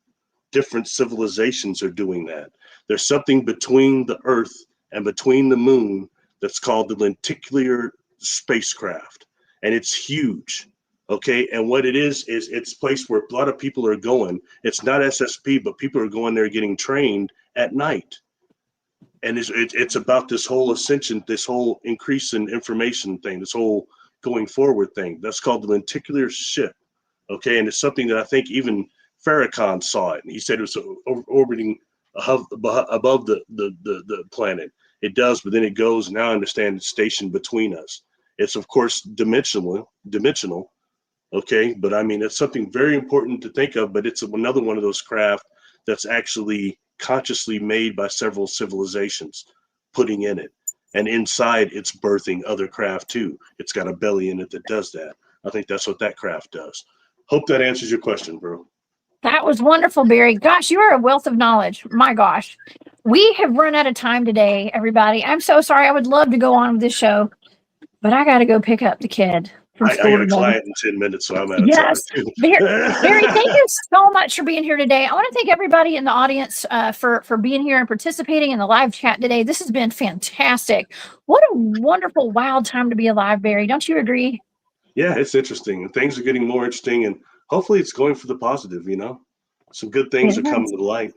Different civilizations are doing that. There's something between the Earth and between the moon that's called the lenticular spacecraft. And it's huge. Okay. And what it is it's a place where a lot of people are going. It's not SSP, but people are going there getting trained at night. And it's about this whole ascension, this whole increase in information thing, this whole going forward thing. That's called the lenticular ship. Okay, and it's something that I think even Farrakhan saw it, and he said it was orbiting above the planet. It does, but then it goes. Now I understand it's stationed between us. It's of course dimensional. Okay, but I mean it's something very important to think of. But it's another one of those craft that's actually consciously made by several civilizations, putting in it. And inside, it's birthing other craft too. It's got a belly in it that does that. I think that's what that craft does. Hope that answers your question, bro. That was wonderful, Barry. Gosh, you are a wealth of knowledge. My gosh. We have run out of time today, everybody. I'm so sorry. I would love to go on with this show, but I got to go pick up the kid from school. I got a client in 10 minutes, so I'm out of time. Barry, thank you so much for being here today. I want to thank everybody in the audience for being here and participating in the live chat today. This has been fantastic. What a wonderful, wild time to be alive, Barry. Don't you agree? Yeah, it's interesting. Things are getting more interesting, and hopefully it's going for the positive, you know? Some good things are coming to light.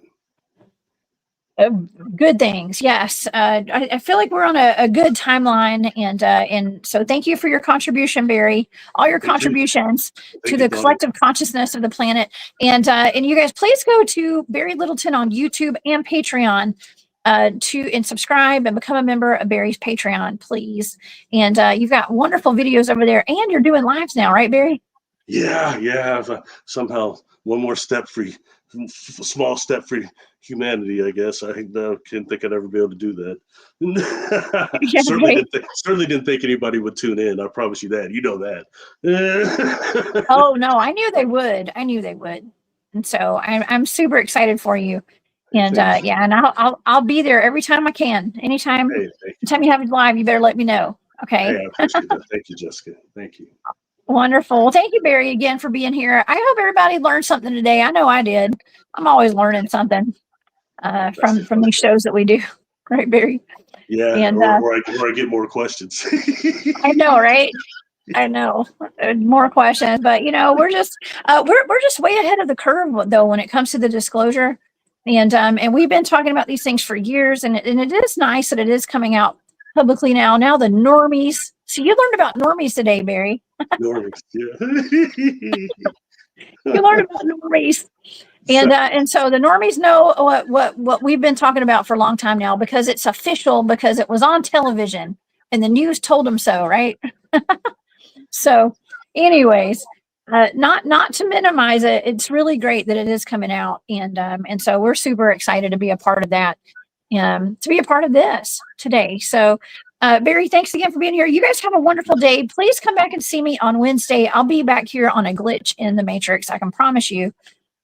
Good things, yes. I feel like we're on a good timeline, and so thank you for your contribution, Barry. All your contributions to the collective consciousness of the planet, and you guys, please go to Barry Littleton on YouTube and Patreon and subscribe and become a member of Barry's Patreon, please. And you've got wonderful videos over there, and you're doing lives now, right, Barry? Yeah. Somehow one more step for small step for humanity, I guess. I can't think I'd ever be able to do that. Certainly didn't think anybody would tune in. I promise you that. You know that. Oh no, I knew they would. And so I'm super excited for you. And and I'll be there every time I can. Anytime you have it live, you better let me know. Okay. Hey, I appreciate that. Thank you, Jessica. Thank you. Wonderful. Well, thank you, Barry, again for being here. I hope everybody learned something today. I know I did. I'm always learning something from these shows that we do. Right, Barry? Yeah, and, or I get more questions. I know, right? I know. More questions, but we're just way ahead of the curve though when it comes to the disclosure. And we've been talking about these things for years, and it is nice that it is coming out publicly now. Now the normies. So you learned about normies today, Barry. Normies, yeah. You learned about normies, and so the normies know what we've been talking about for a long time now, because it's official, because it was on television and the news told them so, right? So, anyways. Not to minimize it, it's really great that it is coming out, and so we're super excited to be a part of that, to be a part of this today. So, Barry, thanks again for being here. You guys have a wonderful day. Please come back and see me on Wednesday. I'll be back here on a glitch in the Matrix. I can promise you,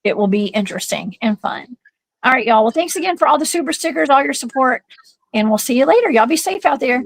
it will be interesting and fun. All right, y'all. Well, thanks again for all the super stickers, all your support, and we'll see you later. Y'all be safe out there.